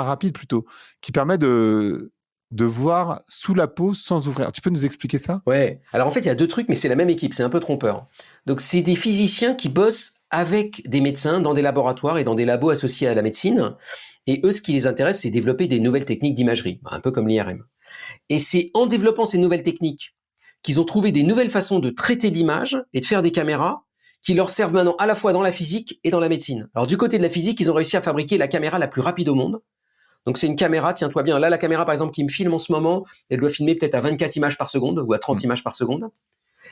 rapide plutôt, qui permet de de voir sous la peau sans ouvrir. Tu peux nous expliquer ça? Ouais. Alors en fait, il y a deux trucs, mais c'est la même équipe, c'est un peu trompeur. Donc c'est des physiciens qui bossent avec des médecins dans des laboratoires et dans des labos associés à la médecine. Et eux, ce qui les intéresse, c'est développer des nouvelles techniques d'imagerie, un peu comme l'IRM. Et c'est en développant ces nouvelles techniques qu'ils ont trouvé des nouvelles façons de traiter l'image et de faire des caméras qui leur servent maintenant à la fois dans la physique et dans la médecine. Alors du côté de la physique, ils ont réussi à fabriquer la caméra la plus rapide au monde. Donc c'est une caméra, tiens-toi bien, là la caméra par exemple qui me filme en ce moment, elle doit filmer peut-être à 24 images par seconde ou à 30 images par seconde.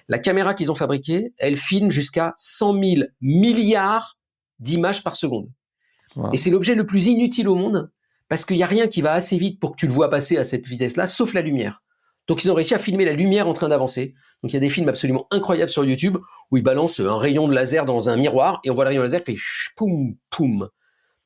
La caméra qu'ils ont fabriquée, elle filme jusqu'à 100 000 milliards d'images par seconde. Wow. Et c'est l'objet le plus inutile au monde parce qu'il n'y a rien qui va assez vite pour que tu le vois passer à cette vitesse-là, sauf la lumière. Donc ils ont réussi à filmer la lumière en train d'avancer. Donc il y a des films absolument incroyables sur YouTube où ils balancent un rayon de laser dans un miroir et on voit le rayon de laser qui fait poum, poum.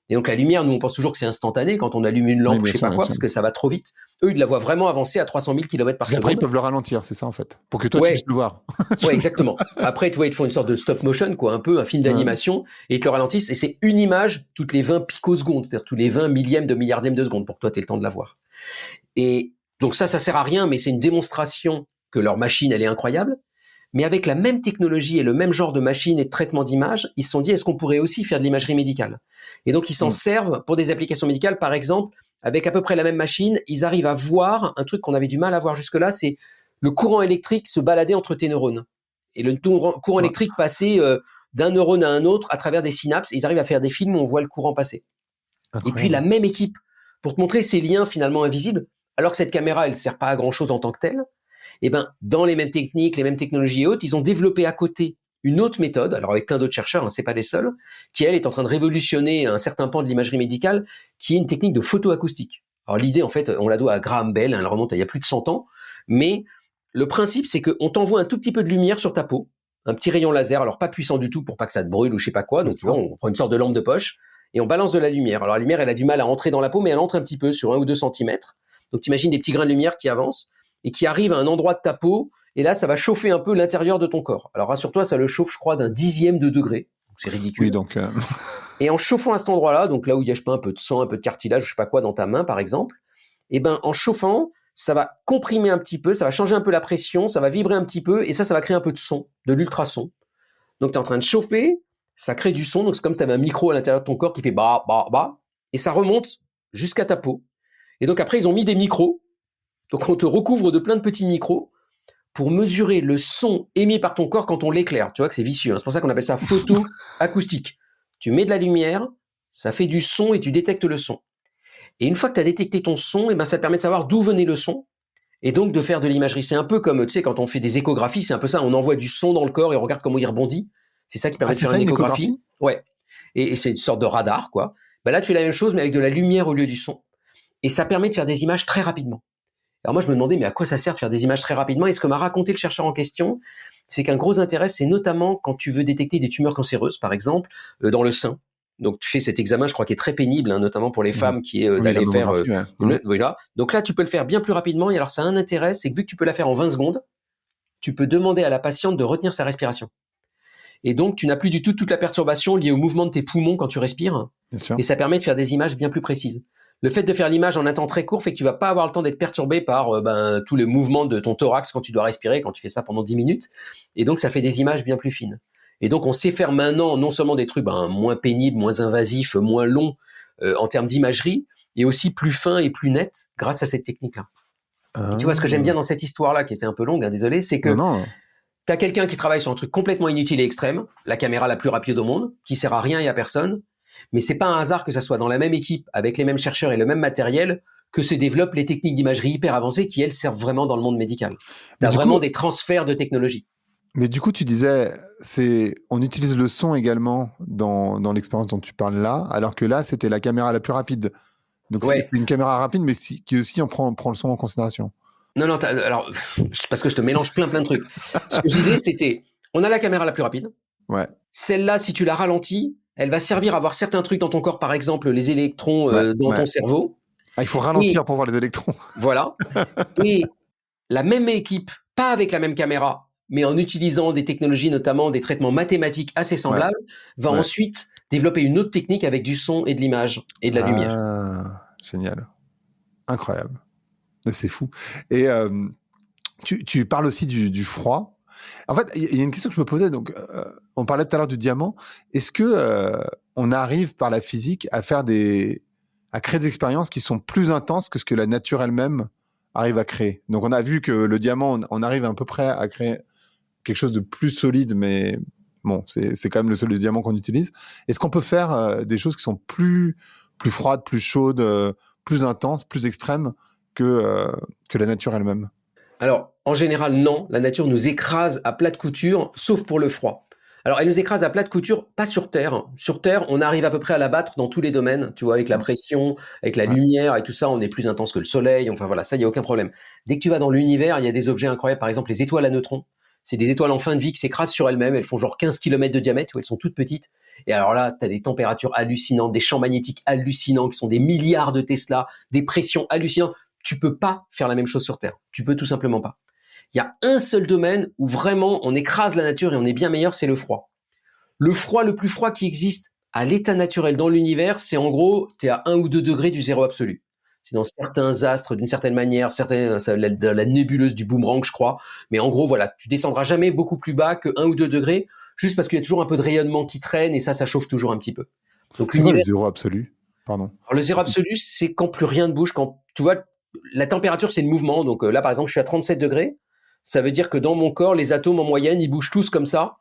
Et donc la lumière, nous on pense toujours que c'est instantané quand on allume une lampe, Oui, je sais pas quoi, parce que ça va trop vite. Eux, ils la voient vraiment avancer à 300 000 km par Parce qu'après, ils seconde. peuvent le ralentir, c'est ça en fait, pour que toi tu Ouais, puisses le voir. ouais, exactement. Après, tu vois, ils te font une sorte de stop motion, quoi, un peu un film d'animation, et ils te le ralentissent, et c'est une image toutes les 20 picosecondes, c'est-à-dire tous les 20 millièmes de milliardièmes de seconde pour que toi, tu aies le temps de la voir. Et donc ça sert à rien, mais c'est une démonstration que leur machine, elle est incroyable. Mais avec la même technologie et le même genre de machine et de traitement d'image, ils se sont dit, est-ce qu'on pourrait aussi faire de l'imagerie médicale? Et donc, ils s'en servent pour des applications médicales. Par exemple, avec à peu près la même machine, ils arrivent à voir un truc qu'on avait du mal à voir jusque-là, c'est le courant électrique se balader entre tes neurones. Et le courant électrique passer d'un neurone à un autre à travers des synapses. Et ils arrivent à faire des films où on voit le courant passer. Incroyable. Et puis, la même équipe, pour te montrer ces liens finalement invisibles, alors que cette caméra, elle ne sert pas à grand-chose en tant que telle, et ben, dans les mêmes techniques, les mêmes technologies et autres, ils ont développé à côté une autre méthode, alors avec plein d'autres chercheurs, hein, c'est pas les seuls, qui elle est en train de révolutionner un certain pan de l'imagerie médicale, qui est une technique de photoacoustique. Alors l'idée, en fait, on la doit à Graham Bell, hein, elle remonte à il y a plus de 100 ans, mais le principe, c'est qu'on t'envoie un tout petit peu de lumière sur ta peau, un petit rayon laser, alors pas puissant du tout pour pas que ça te brûle ou je sais pas quoi, donc tu vois, on prend une sorte de lampe de poche et on balance de la lumière. Alors la lumière, elle a du mal à entrer dans la peau, mais elle entre un petit peu sur 1 ou 2 centimètres. Donc t'imagines des petits grains de lumière qui avancent et qui arrivent à un endroit de ta peau, et là, ça va chauffer un peu l'intérieur de ton corps. Alors rassure-toi, ça le chauffe, je crois, d'un 10e de degré. Donc, c'est ridicule. Oui, donc. Et en chauffant à cet endroit-là, donc là où il y a, je sais pas, un peu de sang, un peu de cartilage, je sais pas quoi, dans ta main, par exemple, et ben, en chauffant, ça va comprimer un petit peu, ça va changer un peu la pression, ça va vibrer un petit peu, et ça va créer un peu de son, de l'ultrason. Donc, tu es en train de chauffer, ça crée du son, donc c'est comme si tu avais un micro à l'intérieur de ton corps qui fait bah, bah, bah, et ça remonte jusqu'à ta peau. Et donc après, ils ont mis des micros, donc on te recouvre de plein de petits micros pour mesurer le son émis par ton corps quand on l'éclaire. Tu vois que c'est vicieux, hein. C'est pour ça qu'on appelle ça photoacoustique. Tu mets de la lumière, ça fait du son et tu détectes le son. Et une fois que tu as détecté ton son, et ben ça te permet de savoir d'où venait le son et donc de faire de l'imagerie. C'est un peu comme, tu sais, quand on fait des échographies, c'est un peu ça, on envoie du son dans le corps et on regarde comment il rebondit. C'est ça qui permet de faire une échographie. Ouais. Et c'est une sorte de radar, quoi. Ben là, tu fais la même chose, mais avec de la lumière au lieu du son. Et ça permet de faire des images très rapidement. Alors moi, je me demandais, mais à quoi ça sert de faire des images très rapidement? Et ce que m'a raconté le chercheur en question, c'est qu'un gros intérêt, c'est notamment quand tu veux détecter des tumeurs cancéreuses, par exemple, dans le sein. Donc tu fais cet examen, je crois, qui est très pénible, hein, notamment pour les femmes, qui est d'aller faire... voilà. Donc là, tu peux le faire bien plus rapidement. Et alors, ça a un intérêt, c'est que vu que tu peux la faire en 20 secondes, tu peux demander à la patiente de retenir sa respiration. Et donc, tu n'as plus du tout toute la perturbation liée au mouvement de tes poumons quand tu respires. Bien sûr. Et ça permet de faire des images bien plus précises. Le fait de faire l'image en un temps très court fait que tu vas pas avoir le temps d'être perturbé par tous les mouvements de ton thorax quand tu dois respirer, quand tu fais ça pendant 10 minutes. Et donc, ça fait des images bien plus fines. Et donc, on sait faire maintenant non seulement des trucs moins pénibles, moins invasifs, moins longs en termes d'imagerie, et aussi plus fins et plus nets grâce à cette technique-là. Et tu vois, ce que j'aime bien dans cette histoire-là, qui était un peu longue, hein, désolé, c'est que tu as quelqu'un qui travaille sur un truc complètement inutile et extrême, la caméra la plus rapide au monde, qui sert à rien et à personne. Mais c'est pas un hasard que ça soit dans la même équipe, avec les mêmes chercheurs et le même matériel, que se développent les techniques d'imagerie hyper avancées qui, elles, servent vraiment dans le monde médical. Tu as vraiment des transferts de technologie. Mais du coup, tu disais, on utilise le son également dans l'expérience dont tu parles là, alors que là, c'était la caméra la plus rapide. Donc c'est une caméra rapide, mais qui aussi prend le son en considération. Non, alors, parce que je te mélange plein de trucs. Ce que je disais, c'était, on a la caméra la plus rapide. Ouais. Celle-là, si tu la ralentis, elle va servir à voir certains trucs dans ton corps, par exemple les électrons dans ton cerveau. Ah, il faut ralentir pour voir les électrons. Voilà. Et la même équipe, pas avec la même caméra, mais en utilisant des technologies, notamment des traitements mathématiques assez semblables, va ensuite développer une autre technique avec du son et de l'image et de la lumière. Génial. Incroyable. C'est fou. Et tu parles aussi du froid. En fait, il y a une question que je me posais. Donc, on parlait tout à l'heure du diamant. Est-ce que on arrive par la physique à créer des expériences qui sont plus intenses que ce que la nature elle-même arrive à créer? Donc, on a vu que le diamant, on arrive à peu près à créer quelque chose de plus solide, mais bon, c'est quand même le seul diamant qu'on utilise. Est-ce qu'on peut faire des choses qui sont plus froides, plus chaudes, plus intenses, plus extrêmes que la nature elle-même? Alors, en général, non. La nature nous écrase à plat de couture, sauf pour le froid. Alors, elle nous écrase à plat de couture, pas sur Terre. Sur Terre, on arrive à peu près à la battre dans tous les domaines, tu vois, avec la pression, avec la Ouais. lumière et tout ça, on est plus intense que le soleil. Enfin voilà, ça, il n'y a aucun problème. Dès que tu vas dans l'univers, il y a des objets incroyables. Par exemple, les étoiles à neutrons. C'est des étoiles en fin de vie qui s'écrasent sur elles-mêmes. Elles font genre 15 km de diamètre, tu vois, elles sont toutes petites. Et alors là, tu as des températures hallucinantes, des champs magnétiques hallucinants qui sont des milliards de Tesla, des pressions hallucinantes. Tu peux pas faire la même chose sur Terre. Tu peux tout simplement pas. Il y a un seul domaine où vraiment on écrase la nature et on est bien meilleur, c'est le froid. Le froid le plus froid qui existe à l'état naturel dans l'univers, c'est en gros, tu es à 1 ou 2 degrés du zéro absolu. C'est dans certains astres, d'une certaine manière, dans la nébuleuse du boomerang, je crois. Mais en gros, voilà, tu descendras jamais beaucoup plus bas que 1 ou 2 degrés, juste parce qu'il y a toujours un peu de rayonnement qui traîne et ça chauffe toujours un petit peu. Donc C'est quoi le l'univers, zéro absolu? Pardon. alors, le zéro absolu, c'est quand plus rien ne bouge, quand tu vois, la température, c'est le mouvement. Donc là, par exemple, je suis à 37 degrés. Ça veut dire que dans mon corps, les atomes en moyenne, ils bougent tous comme ça,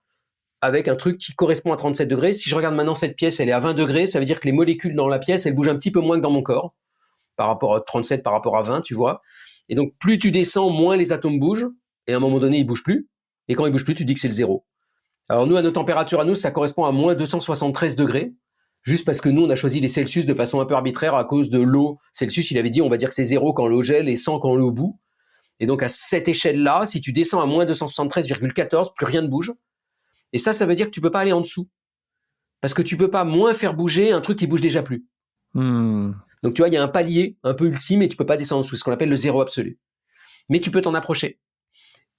avec un truc qui correspond à 37 degrés. Si je regarde maintenant cette pièce, elle est à 20 degrés, ça veut dire que les molécules dans la pièce, elles bougent un petit peu moins que dans mon corps, par rapport à 37, par rapport à 20, tu vois. Et donc, plus tu descends, moins les atomes bougent. Et à un moment donné, ils bougent plus. Et quand ils bougent plus, tu dis que c'est le zéro. Alors nous, à nos températures, à nous, ça correspond à moins 273 degrés. Juste parce que nous, on a choisi les Celsius de façon un peu arbitraire à cause de l'eau. Celsius, il avait dit, on va dire que c'est 0 quand l'eau gèle et 100 quand l'eau bout. Et donc, à cette échelle-là, si tu descends à moins 273,14, plus rien ne bouge. Et ça veut dire que tu peux pas aller en dessous. Parce que tu peux pas moins faire bouger un truc qui bouge déjà plus. Donc, tu vois, il y a un palier un peu ultime et tu peux pas descendre en dessous. C'est ce qu'on appelle le zéro absolu. Mais tu peux t'en approcher.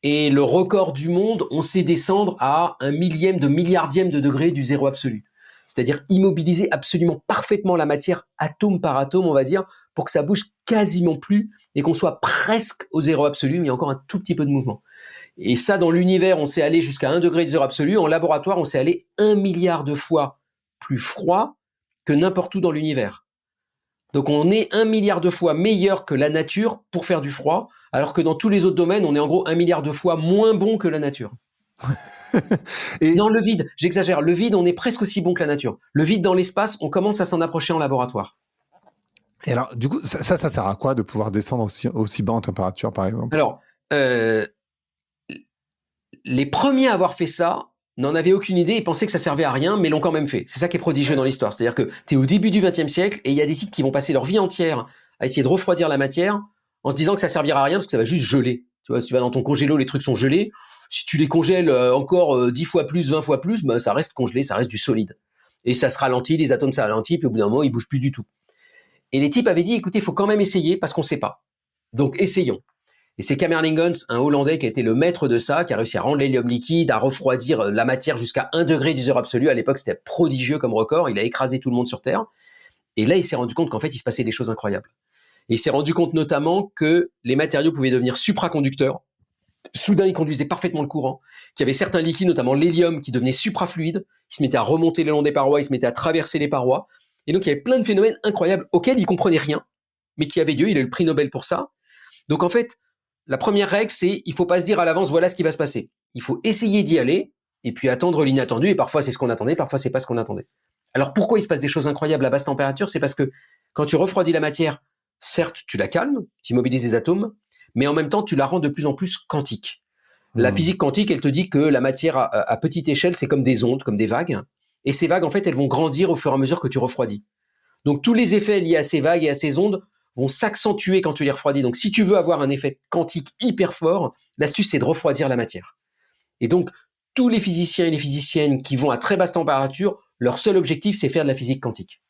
Et le record du monde, on sait descendre à 1 millième de milliardième de degré du zéro absolu. C'est-à-dire immobiliser absolument parfaitement la matière, atome par atome, on va dire, pour que ça bouge quasiment plus et qu'on soit presque au zéro absolu, mais il y a encore un tout petit peu de mouvement. Et ça, dans l'univers, on sait aller jusqu'à 1 degré de zéro absolu. En laboratoire, on sait aller 1 milliard de fois plus froid que n'importe où dans l'univers. Donc on est 1 milliard de fois meilleur que la nature pour faire du froid, alors que dans tous les autres domaines, on est en gros 1 milliard de fois moins bon que la nature. Et Non, le vide, j'exagère. Le vide, on est presque aussi bon que la nature. Le vide dans l'espace, on commence à s'en approcher en laboratoire. alors, du coup, ça sert à quoi de pouvoir descendre aussi bas en température, par exemple? Alors, les premiers à avoir fait ça n'en avaient aucune idée et pensaient que ça servait à rien, mais l'ont quand même fait. C'est ça qui est prodigieux dans l'histoire. C'est-à-dire que tu es au début du XXe siècle et il y a des types qui vont passer leur vie entière à essayer de refroidir la matière en se disant que ça servira à rien parce que ça va juste geler. Tu vois, si tu vas dans ton congélo, les trucs sont gelés. Si tu les congèles encore 10 fois plus, 20 fois plus, ben, ça reste congelé, ça reste du solide. Et ça se ralentit, les atomes ça ralentit, puis au bout d'un moment, ils bougent plus du tout. Et les types avaient dit, écoutez, il faut quand même essayer parce qu'on ne sait pas. Donc essayons. Et c'est Kamerlinghuis, un Hollandais qui a été le maître de ça, qui a réussi à rendre l'hélium liquide, à refroidir la matière jusqu'à 1 degré du zéro absolu. À l'époque, c'était prodigieux comme record. Il a écrasé tout le monde sur Terre. Et là, il s'est rendu compte qu'en fait, il se passait des choses incroyables. Et il s'est rendu compte notamment que les matériaux pouvaient devenir supraconducteurs. Soudain, ils conduisaient parfaitement le courant. Qu'il y avait certains liquides, notamment l'hélium, qui devenaient suprafluides. Ils se mettaient à remonter le long des parois, ils se mettaient à traverser les parois. Et donc, il y avait plein de phénomènes incroyables auxquels il comprenait rien, mais qui avaient lieu. Il a eu le prix Nobel pour ça. Donc, en fait, la première règle, c'est il faut pas se dire à l'avance voilà ce qui va se passer. Il faut essayer d'y aller et puis attendre l'inattendu. Et parfois c'est ce qu'on attendait, parfois c'est pas ce qu'on attendait. Alors pourquoi il se passe des choses incroyables à basse température? C'est parce que quand tu refroidis la matière, certes tu la calmes, tu immobilises les atomes, mais en même temps tu la rends de plus en plus quantique. La physique quantique, elle te dit que la matière à petite échelle, c'est comme des ondes, comme des vagues. Et ces vagues, en fait, elles vont grandir au fur et à mesure que tu refroidis. Donc tous les effets liés à ces vagues et à ces ondes vont s'accentuer quand tu les refroidis. Donc si tu veux avoir un effet quantique hyper fort, l'astuce c'est de refroidir la matière. Et donc tous les physiciens et les physiciennes qui vont à très basse température, leur seul objectif c'est faire de la physique quantique.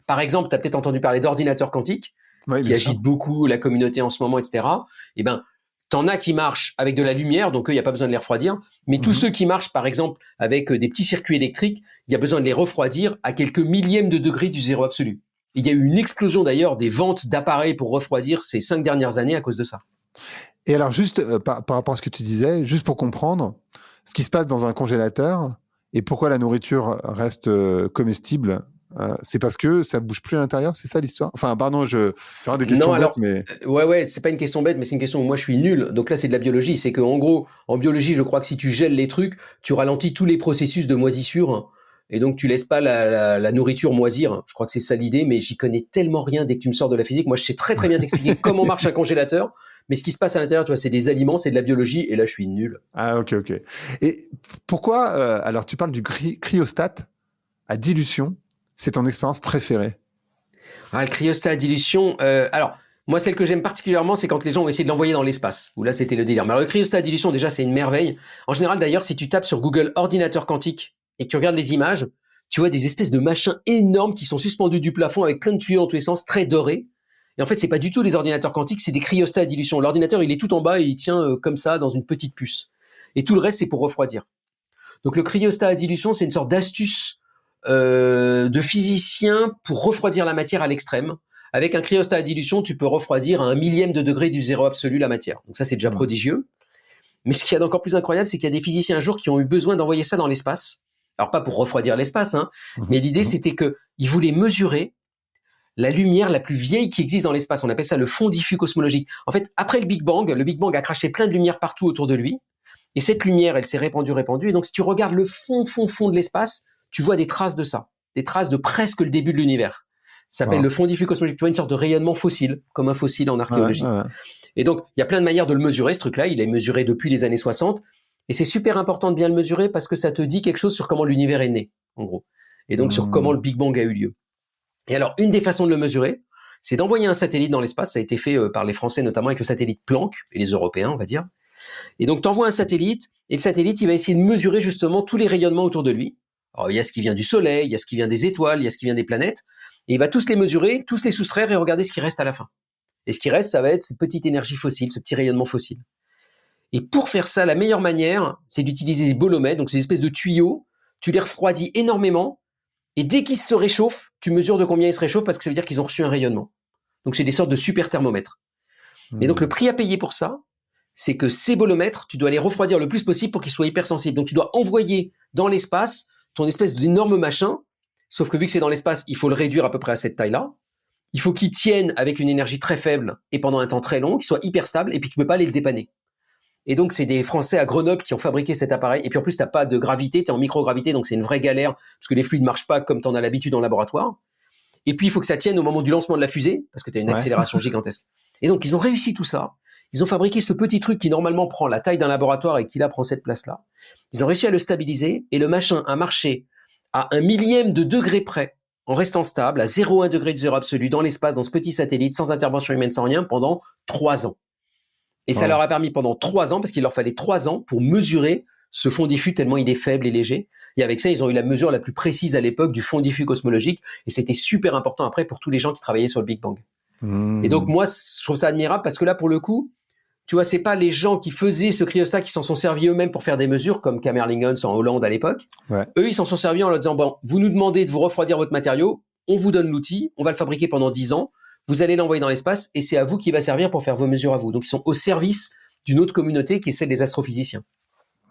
Par exemple, tu as peut-être entendu parler d'ordinateurs quantiques Oui, qui bien sûr. agitent beaucoup la communauté en ce moment, etc. Eh ben, t'en as qui marchent avec de la lumière, donc il n'y a pas besoin de les refroidir. Mais tous ceux qui marchent, par exemple, avec des petits circuits électriques, il y a besoin de les refroidir à quelques millièmes de degrés du zéro absolu. Il y a eu une explosion d'ailleurs des ventes d'appareils pour refroidir ces 5 dernières années à cause de ça. Et alors, juste par rapport à ce que tu disais, juste pour comprendre ce qui se passe dans un congélateur et pourquoi la nourriture reste comestible, c'est parce que ça bouge plus à l'intérieur, c'est ça l'histoire? Enfin, pardon, c'est vraiment des questions Non, bêtes, alors, mais... ouais, c'est pas une question bête, mais c'est une question où moi je suis nul. Donc là, c'est de la biologie. C'est qu'en gros, en biologie, je crois que si tu gèles les trucs, tu ralentis tous les processus de moisissure. Et donc, tu laisses pas la nourriture moisir. Je crois que c'est ça l'idée, mais j'y connais tellement rien dès que tu me sors de la physique. Moi, je sais très très bien t'expliquer comment marche un congélateur. Mais ce qui se passe à l'intérieur, tu vois, c'est des aliments, c'est de la biologie. Et là, je suis nul. Ah, ok. Et pourquoi, alors tu parles du cryostat à dilution, c'est ton expérience préférée? Ah, le cryostat à dilution. Alors, moi, celle que j'aime particulièrement, c'est quand les gens ont essayé de l'envoyer dans l'espace. Où là, c'était le délire. Mais alors, le cryostat à dilution, déjà, c'est une merveille. En général, d'ailleurs, si tu tapes sur Google ordinateur quantique et que tu regardes les images, tu vois des espèces de machins énormes qui sont suspendus du plafond avec plein de tuyaux dans tous les sens, très dorés. Et en fait, c'est pas du tout des ordinateurs quantiques, c'est des cryostats à dilution. L'ordinateur, il est tout en bas et il tient comme ça dans une petite puce. Et tout le reste, c'est pour refroidir. Donc, le cryostat à dilution, c'est une sorte d'astuce de physicien pour refroidir la matière à l'extrême. Avec un cryostat à dilution, tu peux refroidir à 1/1000 de degré du zéro absolu la matière. Donc ça, c'est déjà prodigieux. Mais ce qu'il y a d'encore plus incroyable, c'est qu'il y a des physiciens un jour qui ont eu besoin d'envoyer ça dans l'espace. Alors pas pour refroidir l'espace, hein, mais l'idée, c'était qu'ils voulaient mesurer la lumière la plus vieille qui existe dans l'espace. On appelle ça le fond diffus cosmologique. En fait, après le Big Bang a craché plein de lumière partout autour de lui. Et cette lumière, elle s'est répandue. Et donc, si tu regardes le fond de l'espace, tu vois des traces de ça. Des traces de presque le début de l'univers. Ça s'appelle le fond diffus cosmologique. Tu vois, une sorte de rayonnement fossile, comme un fossile en archéologie. Ouais. Et donc, il y a plein de manières de le mesurer, ce truc-là. Il est mesuré depuis les années 60. Et c'est super important de bien le mesurer parce que ça te dit quelque chose sur comment l'univers est né, en gros. Et donc, sur comment le Big Bang a eu lieu. Et alors, une des façons de le mesurer, c'est d'envoyer un satellite dans l'espace. Ça a été fait par les Français, notamment avec le satellite Planck, et les Européens, on va dire. Et donc, tu envoies un satellite, et le satellite, il va essayer de mesurer justement tous les rayonnements autour de lui. Alors, il y a ce qui vient du Soleil, il y a ce qui vient des étoiles, il y a ce qui vient des planètes, et il va tous les mesurer, tous les soustraire et regarder ce qui reste à la fin. Et ce qui reste, ça va être cette petite énergie fossile, ce petit rayonnement fossile. Et pour faire ça, la meilleure manière, c'est d'utiliser des bolomètres, donc ces espèces de tuyaux, tu les refroidis énormément, et dès qu'ils se réchauffent, tu mesures de combien ils se réchauffent, parce que ça veut dire qu'ils ont reçu un rayonnement. Donc, c'est des sortes de super thermomètres. Et donc, le prix à payer pour ça, c'est que ces bolomètres, tu dois les refroidir le plus possible pour qu'ils soient hypersensibles. Donc, tu dois envoyer dans l'espace ton espèce d'énorme machin, sauf que vu que c'est dans l'espace, il faut le réduire à peu près à cette taille-là. Il faut qu'il tienne avec une énergie très faible et pendant un temps très long, qu'il soit hyper stable, et puis tu peux pas aller le dépanner. Et donc, c'est des Français à Grenoble qui ont fabriqué cet appareil. Et puis en plus, t'as pas de gravité, t'es en microgravité, donc c'est une vraie galère, parce que les fluides marchent pas comme t'en as l'habitude en laboratoire. Et puis, il faut que ça tienne au moment du lancement de la fusée, parce que t'as une accélération gigantesque. Et donc, ils ont réussi tout ça. Ils ont fabriqué ce petit truc qui, normalement, prend la taille d'un laboratoire et qui, là, prend cette place-là. Ils ont réussi à le stabiliser, et le machin a marché à 1/1000 de degré près, en restant stable, à 0,1 degré de zéro absolu, dans l'espace, dans ce petit satellite, sans intervention humaine, sans rien, pendant 3 ans. Et ça leur a permis pendant 3 ans, parce qu'il leur fallait 3 ans pour mesurer ce fond diffus tellement il est faible et léger. Et avec ça, ils ont eu la mesure la plus précise à l'époque du fond diffus cosmologique. Et c'était super important après pour tous les gens qui travaillaient sur le Big Bang. Et donc, moi, je trouve ça admirable parce que là, pour le coup, tu vois, c'est pas les gens qui faisaient ce cryostat qui s'en sont servis eux-mêmes pour faire des mesures, comme Kamerlingh en Hollande à l'époque. Eux, ils s'en sont servis en leur disant, bon, vous nous demandez de vous refroidir votre matériau, on vous donne l'outil, on va le fabriquer pendant 10 ans, vous allez l'envoyer dans l'espace et c'est à vous qui va servir pour faire vos mesures à vous. Donc, ils sont au service d'une autre communauté qui est celle des astrophysiciens.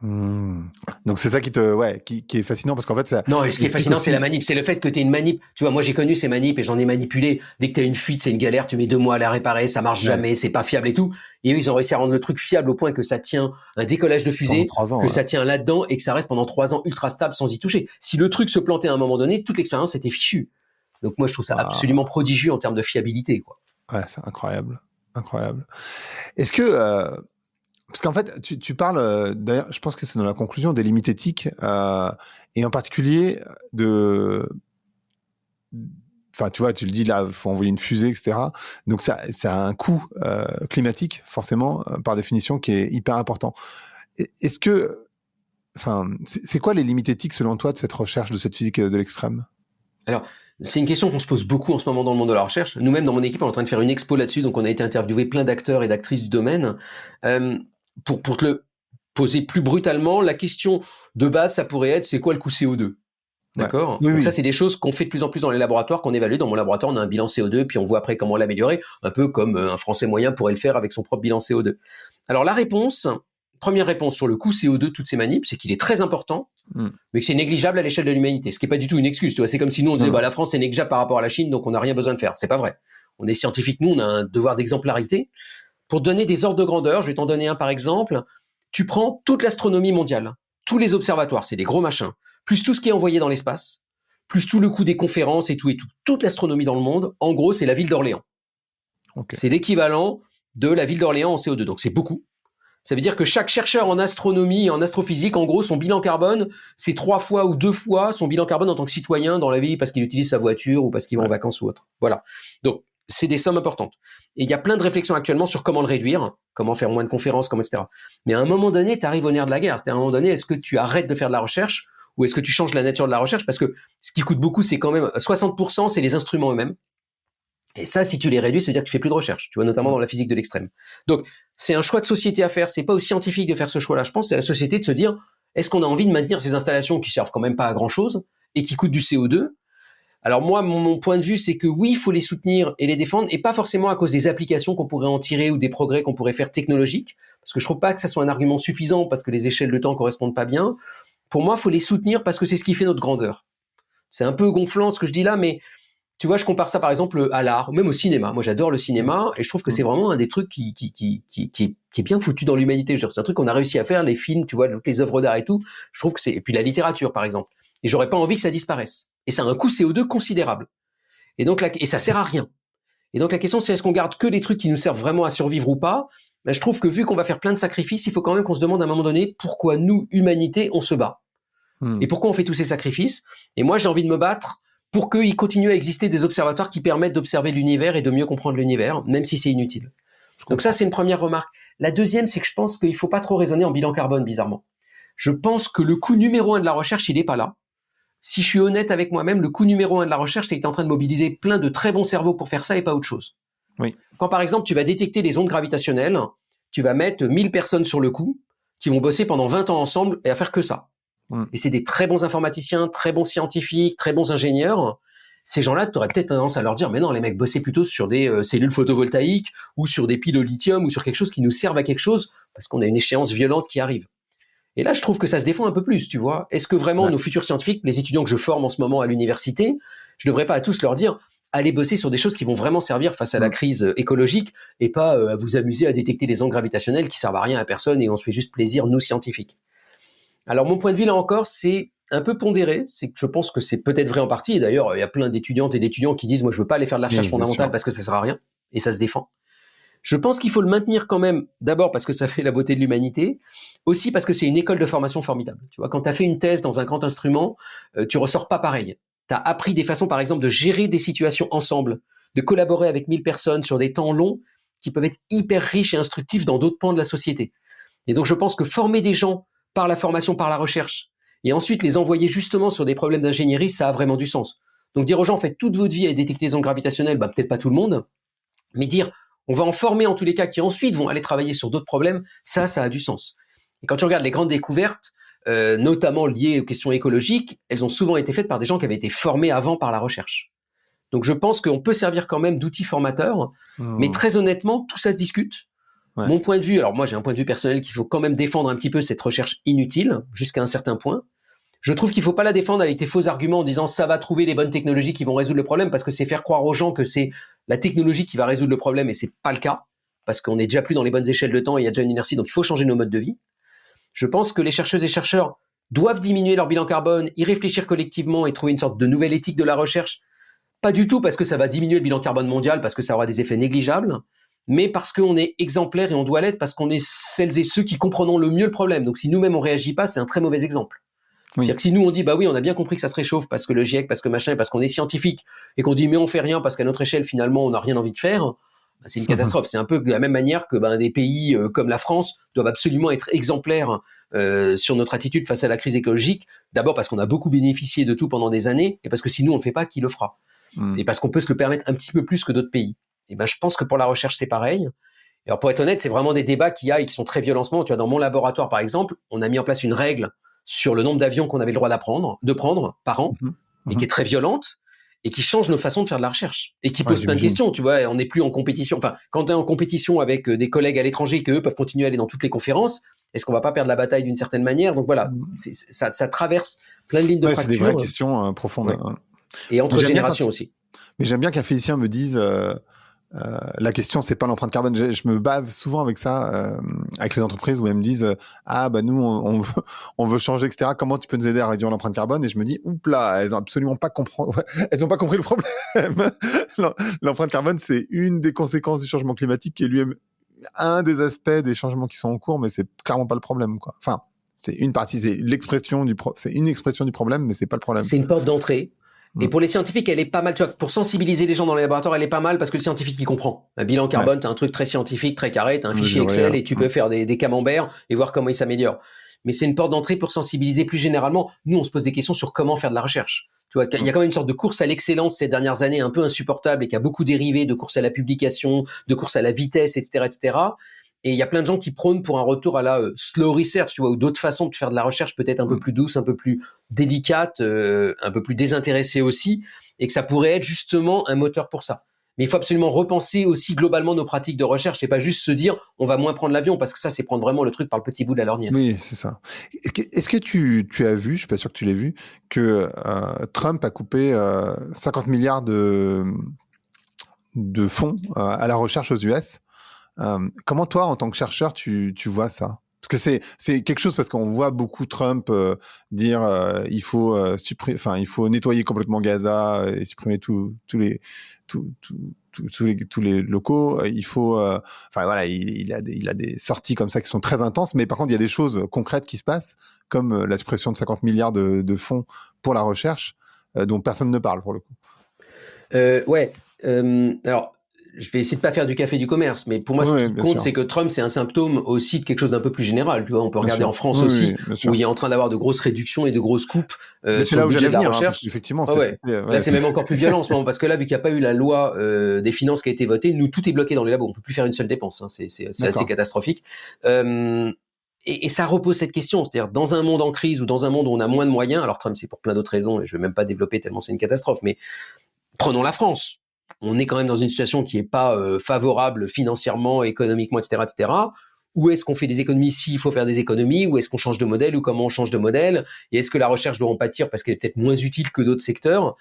Donc c'est ça qui est fascinant parce qu'en fait ça. Non, et ce qui est fascinant, c'est la manip. C'est le fait que tu es une manip. Tu vois, moi j'ai connu ces manips et j'en ai manipulé. Dès que tu as une fuite, c'est une galère. Tu mets 2 mois à la réparer, ça marche jamais, c'est pas fiable et tout. Et eux, ils ont réussi à rendre le truc fiable au point que ça tient un décollage de fusée, ça tient là-dedans et que ça reste pendant 3 ans ultra stable sans y toucher. Si le truc se plantait à un moment donné, toute l'expérience était fichue. Donc moi, je trouve ça absolument prodigieux en termes de fiabilité, quoi. Ouais, c'est incroyable. Est-ce que parce qu'en fait, tu parles, d'ailleurs, je pense que c'est dans la conclusion des limites éthiques, et en particulier enfin, tu vois, tu le dis là, il faut envoyer une fusée, etc. Donc ça a un coût climatique, forcément, par définition, qui est hyper important. Est-ce que, enfin, c'est quoi les limites éthiques selon toi de cette recherche, de cette physique de l'extrême? Alors, c'est une question qu'on se pose beaucoup en ce moment dans le monde de la recherche. Nous-mêmes, dans mon équipe, on est en train de faire une expo là-dessus, donc on a été interviewé plein d'acteurs et d'actrices du domaine. Pour te le poser plus brutalement, la question de base, ça pourrait être, c'est quoi le coût CO2 ? Ouais. D'accord? Oui, Donc ça, oui. c'est des choses qu'on fait de plus en plus dans les laboratoires, qu'on évalue. Dans mon laboratoire, on a un bilan CO2, puis on voit après comment l'améliorer, un peu comme un Français moyen pourrait le faire avec son propre bilan CO2. Alors la réponse, première réponse sur le coût CO2 de toutes ces manips, c'est qu'il est très important, mais que c'est négligeable à l'échelle de l'humanité. Ce qui n'est pas du tout une excuse. Tu vois, c'est comme si nous on disait, Non, non. la France est négligeable par rapport à la Chine, donc on n'a rien besoin de faire. C'est pas vrai. On est scientifique, nous, on a un devoir d'exemplarité. Pour donner des ordres de grandeur, je vais t'en donner un par exemple. Tu prends toute l'astronomie mondiale, tous les observatoires, c'est des gros machins, plus tout ce qui est envoyé dans l'espace, plus tout le coût des conférences et tout et tout. Toute l'astronomie dans le monde, en gros, c'est la ville d'Orléans. Ok. C'est l'équivalent de la ville d'Orléans en CO2, donc c'est beaucoup. Ça veut dire que chaque chercheur en astronomie et en astrophysique, en gros, son bilan carbone, c'est 3 fois ou 2 fois son bilan carbone en tant que citoyen dans la vie parce qu'il utilise sa voiture ou parce qu'il va en vacances ou autre. Voilà. Donc, c'est des sommes importantes. Et il y a plein de réflexions actuellement sur comment le réduire, comment faire moins de conférences, comment, etc. Mais à un moment donné, tu arrives au nerf de la guerre. C'est-à-dire, à un moment donné, est-ce que tu arrêtes de faire de la recherche ou est-ce que tu changes la nature de la recherche? Parce que ce qui coûte beaucoup, c'est quand même 60%, c'est les instruments eux-mêmes. Et ça, si tu les réduis, ça veut dire que tu fais plus de recherche, tu vois, notamment dans la physique de l'extrême. Donc, c'est un choix de société à faire. C'est pas aux scientifiques de faire ce choix-là. Je pense c'est à la société de se dire, est-ce qu'on a envie de maintenir ces installations qui servent quand même pas à grand-chose et qui coûtent du CO2? Alors moi, mon point de vue, c'est que oui, il faut les soutenir et les défendre, et pas forcément à cause des applications qu'on pourrait en tirer ou des progrès qu'on pourrait faire technologiques, parce que je trouve pas que ça soit un argument suffisant, parce que les échelles de temps correspondent pas bien. Pour moi, il faut les soutenir parce que c'est ce qui fait notre grandeur. C'est un peu gonflant ce que je dis là, mais tu vois, je compare ça par exemple à l'art, ou même au cinéma. Moi, j'adore le cinéma, et je trouve que c'est vraiment un des trucs qui est bien foutu dans l'humanité. C'est un truc qu'on a réussi à faire, les films, tu vois, toutes les œuvres d'art et tout. Je trouve que c'est, et puis la littérature, par exemple. Et j'aurais pas envie que ça disparaisse. Et ça a un coût CO2 considérable. Et donc, et ça sert à rien. Et donc, la question, c'est est-ce qu'on garde que les trucs qui nous servent vraiment à survivre ou pas? Ben, je trouve que vu qu'on va faire plein de sacrifices, il faut quand même qu'on se demande à un moment donné pourquoi nous, humanité, on se bat. Et pourquoi on fait tous ces sacrifices? Et moi, j'ai envie de me battre pour qu'il continue à exister des observatoires qui permettent d'observer l'univers et de mieux comprendre l'univers, même si c'est inutile. Donc ça, c'est une première remarque. La deuxième, c'est que je pense qu'il ne faut pas trop raisonner en bilan carbone, bizarrement. Je pense que le coût numéro 1 de la recherche, il n'est pas là. Si je suis honnête avec moi-même, le coût numéro 1 de la recherche, c'est que tu es en train de mobiliser plein de très bons cerveaux pour faire ça et pas autre chose. Oui. Quand, par exemple, tu vas détecter les ondes gravitationnelles, tu vas mettre 1000 personnes sur le coup qui vont bosser pendant 20 ans ensemble et à faire que ça. Et c'est des très bons informaticiens, très bons scientifiques, très bons ingénieurs. Ces gens-là, tu aurais peut-être tendance à leur dire, mais non, les mecs, bossez plutôt sur des cellules photovoltaïques ou sur des piles au lithium ou sur quelque chose qui nous serve à quelque chose parce qu'on a une échéance violente qui arrive. Et là, je trouve que ça se défend un peu plus, tu vois. Est-ce que vraiment nos futurs scientifiques, les étudiants que je forme en ce moment à l'université, je devrais pas à tous leur dire, allez bosser sur des choses qui vont vraiment servir face à la crise écologique et pas à vous amuser à détecter des ondes gravitationnelles qui servent à rien à personne et on se fait juste plaisir, nous, scientifiques. Alors, mon point de vue, là encore, c'est un peu pondéré. C'est que je pense que c'est peut-être vrai en partie. Et d'ailleurs, il y a plein d'étudiantes et d'étudiants qui disent, moi, je veux pas aller faire de la recherche fondamentale parce que ça sert à rien. Et ça se défend. Je pense qu'il faut le maintenir quand même, d'abord parce que ça fait la beauté de l'humanité, aussi parce que c'est une école de formation formidable. Tu vois, quand tu as fait une thèse dans un grand instrument, tu ressors pas pareil. Tu as appris des façons, par exemple, de gérer des situations ensemble, de collaborer avec 1000 personnes sur des temps longs qui peuvent être hyper riches et instructifs dans d'autres pans de la société. Et donc, je pense que former des gens par la formation, par la recherche, et ensuite les envoyer justement sur des problèmes d'ingénierie, ça a vraiment du sens. Donc dire aux gens, faites toute votre vie à détecter les ondes gravitationnelles, peut-être pas tout le monde, mais dire, on va en former en tous les cas qui ensuite vont aller travailler sur d'autres problèmes, ça a du sens. Et quand tu regardes les grandes découvertes, notamment liées aux questions écologiques, elles ont souvent été faites par des gens qui avaient été formés avant par la recherche. Donc je pense qu'on peut servir quand même d'outil formateur, mais très honnêtement, tout ça se discute. Ouais. Mon point de vue, alors moi j'ai un point de vue personnel qu'il faut quand même défendre un petit peu cette recherche inutile, jusqu'à un certain point. Je trouve qu'il ne faut pas la défendre avec tes faux arguments en disant ça va trouver les bonnes technologies qui vont résoudre le problème, parce que c'est faire croire aux gens que c'est la technologie qui va résoudre le problème, et c'est pas le cas, parce qu'on n'est déjà plus dans les bonnes échelles de temps, et il y a déjà une inertie, donc il faut changer nos modes de vie. Je pense que les chercheuses et chercheurs doivent diminuer leur bilan carbone, y réfléchir collectivement et trouver une sorte de nouvelle éthique de la recherche. Pas du tout parce que ça va diminuer le bilan carbone mondial, parce que ça aura des effets négligeables, mais parce qu'on est exemplaire et on doit l'être parce qu'on est celles et ceux qui comprenons le mieux le problème. Donc si nous-mêmes on réagit pas, c'est un très mauvais exemple. Oui. C'est-à-dire que si nous on dit bah oui, on a bien compris que ça se réchauffe parce que le GIEC, parce que machin, parce qu'on est scientifique, et qu'on dit mais on fait rien parce qu'à notre échelle finalement on n'a rien envie de faire, bah, c'est une catastrophe. C'est un peu de la même manière que des pays comme la France doivent absolument être exemplaires sur notre attitude face à la crise écologique. D'abord parce qu'on a beaucoup bénéficié de tout pendant des années, et parce que si nous on le fait pas, qui le fera? Et parce qu'on peut se le permettre un petit peu plus que d'autres pays. Et je pense que pour la recherche, c'est pareil. Alors, pour être honnête, c'est vraiment des débats qu'il y a et qui sont très violents en ce moment. Tu vois, dans mon laboratoire, par exemple, on a mis en place une règle sur le nombre d'avions qu'on avait le droit de prendre par an, et qui est très violente, et qui change nos façons de faire de la recherche, et qui pose plein de questions. Tu vois, on n'est plus en compétition. Enfin, quand tu es en compétition avec des collègues à l'étranger, qu'eux peuvent continuer à aller dans toutes les conférences, est-ce qu'on va pas perdre la bataille d'une certaine manière? Donc voilà, ça traverse plein de lignes de fracture. C'est des vraies questions profondes. Ouais. Et entre générations aussi. Mais j'aime bien qu'un physicien me dise la question, c'est pas l'empreinte carbone. Je me bave souvent avec ça, avec les entreprises où elles me disent nous on veut changer, etc. Comment tu peux nous aider à réduire l'empreinte carbone? Et je me dis elles ont absolument pas elles ont pas compris le problème. L'empreinte carbone, c'est une des conséquences du changement climatique qui est lui-même un des aspects des changements qui sont en cours, mais c'est clairement pas le problème, quoi. Enfin, c'est une partie, c'est une expression du problème, mais c'est pas le problème. C'est une porte d'entrée. Et pour les scientifiques, elle est pas mal, tu vois, pour sensibiliser les gens dans les laboratoires, elle est pas mal parce que le scientifique, il comprend. Un bilan carbone, t'as un truc très scientifique, très carré, t'as un fichier Excel et tu peux faire des camemberts et voir comment il s'améliore. Mais c'est une porte d'entrée pour sensibiliser plus généralement. Nous, on se pose des questions sur comment faire de la recherche. Tu vois, il y a quand même une sorte de course à l'excellence ces dernières années un peu insupportable et qui a beaucoup dérivé de course à la publication, de course à la vitesse, etc., etc. Et il y a plein de gens qui prônent pour un retour à la slow research, tu vois, ou d'autres façons de faire de la recherche peut-être un peu plus douce, un peu plus délicate, un peu plus désintéressée aussi, et que ça pourrait être justement un moteur pour ça. Mais il faut absolument repenser aussi globalement nos pratiques de recherche et pas juste se dire on va moins prendre l'avion, parce que ça, c'est prendre vraiment le truc par le petit bout de la lorgnette. Oui, c'est ça. Est-ce que tu as vu, je suis pas sûr que tu l'aies vu, que Trump a coupé 50 milliards de fonds à la recherche aux US? Comment toi, en tant que chercheur, tu vois ça? Parce que c'est quelque chose, parce qu'on voit beaucoup Trump dire il faut il faut nettoyer complètement Gaza et supprimer tous les locaux. Il faut il a des sorties comme ça qui sont très intenses, mais par contre il y a des choses concrètes qui se passent, comme la suppression de 50 milliards de fonds pour la recherche dont personne ne parle pour le coup. Alors, je vais essayer de pas faire du café du commerce, mais pour moi, ce qui compte, c'est que Trump, c'est un symptôme aussi de quelque chose d'un peu plus général. Tu vois, on peut regarder en France aussi, où il est en train d'avoir de grosses réductions et de grosses coupes sur le budget de la recherche. Effectivement, là, c'est même encore plus violent en ce moment, parce que là, vu qu'il n'y a pas eu la loi des finances qui a été votée, nous, tout est bloqué dans les labos. On peut plus faire une seule dépense. Hein. C'est assez catastrophique. Et ça repose cette question, c'est-à-dire dans un monde en crise ou dans un monde où on a moins de moyens, alors Trump, c'est pour plein d'autres raisons, et je vais même pas développer tellement c'est une catastrophe, mais prenons la France. On est quand même dans une situation qui est pas favorable financièrement, économiquement, etc., etc. Où est-ce qu'on fait des économies s'il faut faire des économies? Ou est-ce qu'on change de modèle? Ou comment on change de modèle? Et est-ce que la recherche doit en pâtir parce qu'elle est peut-être moins utile que d'autres secteurs?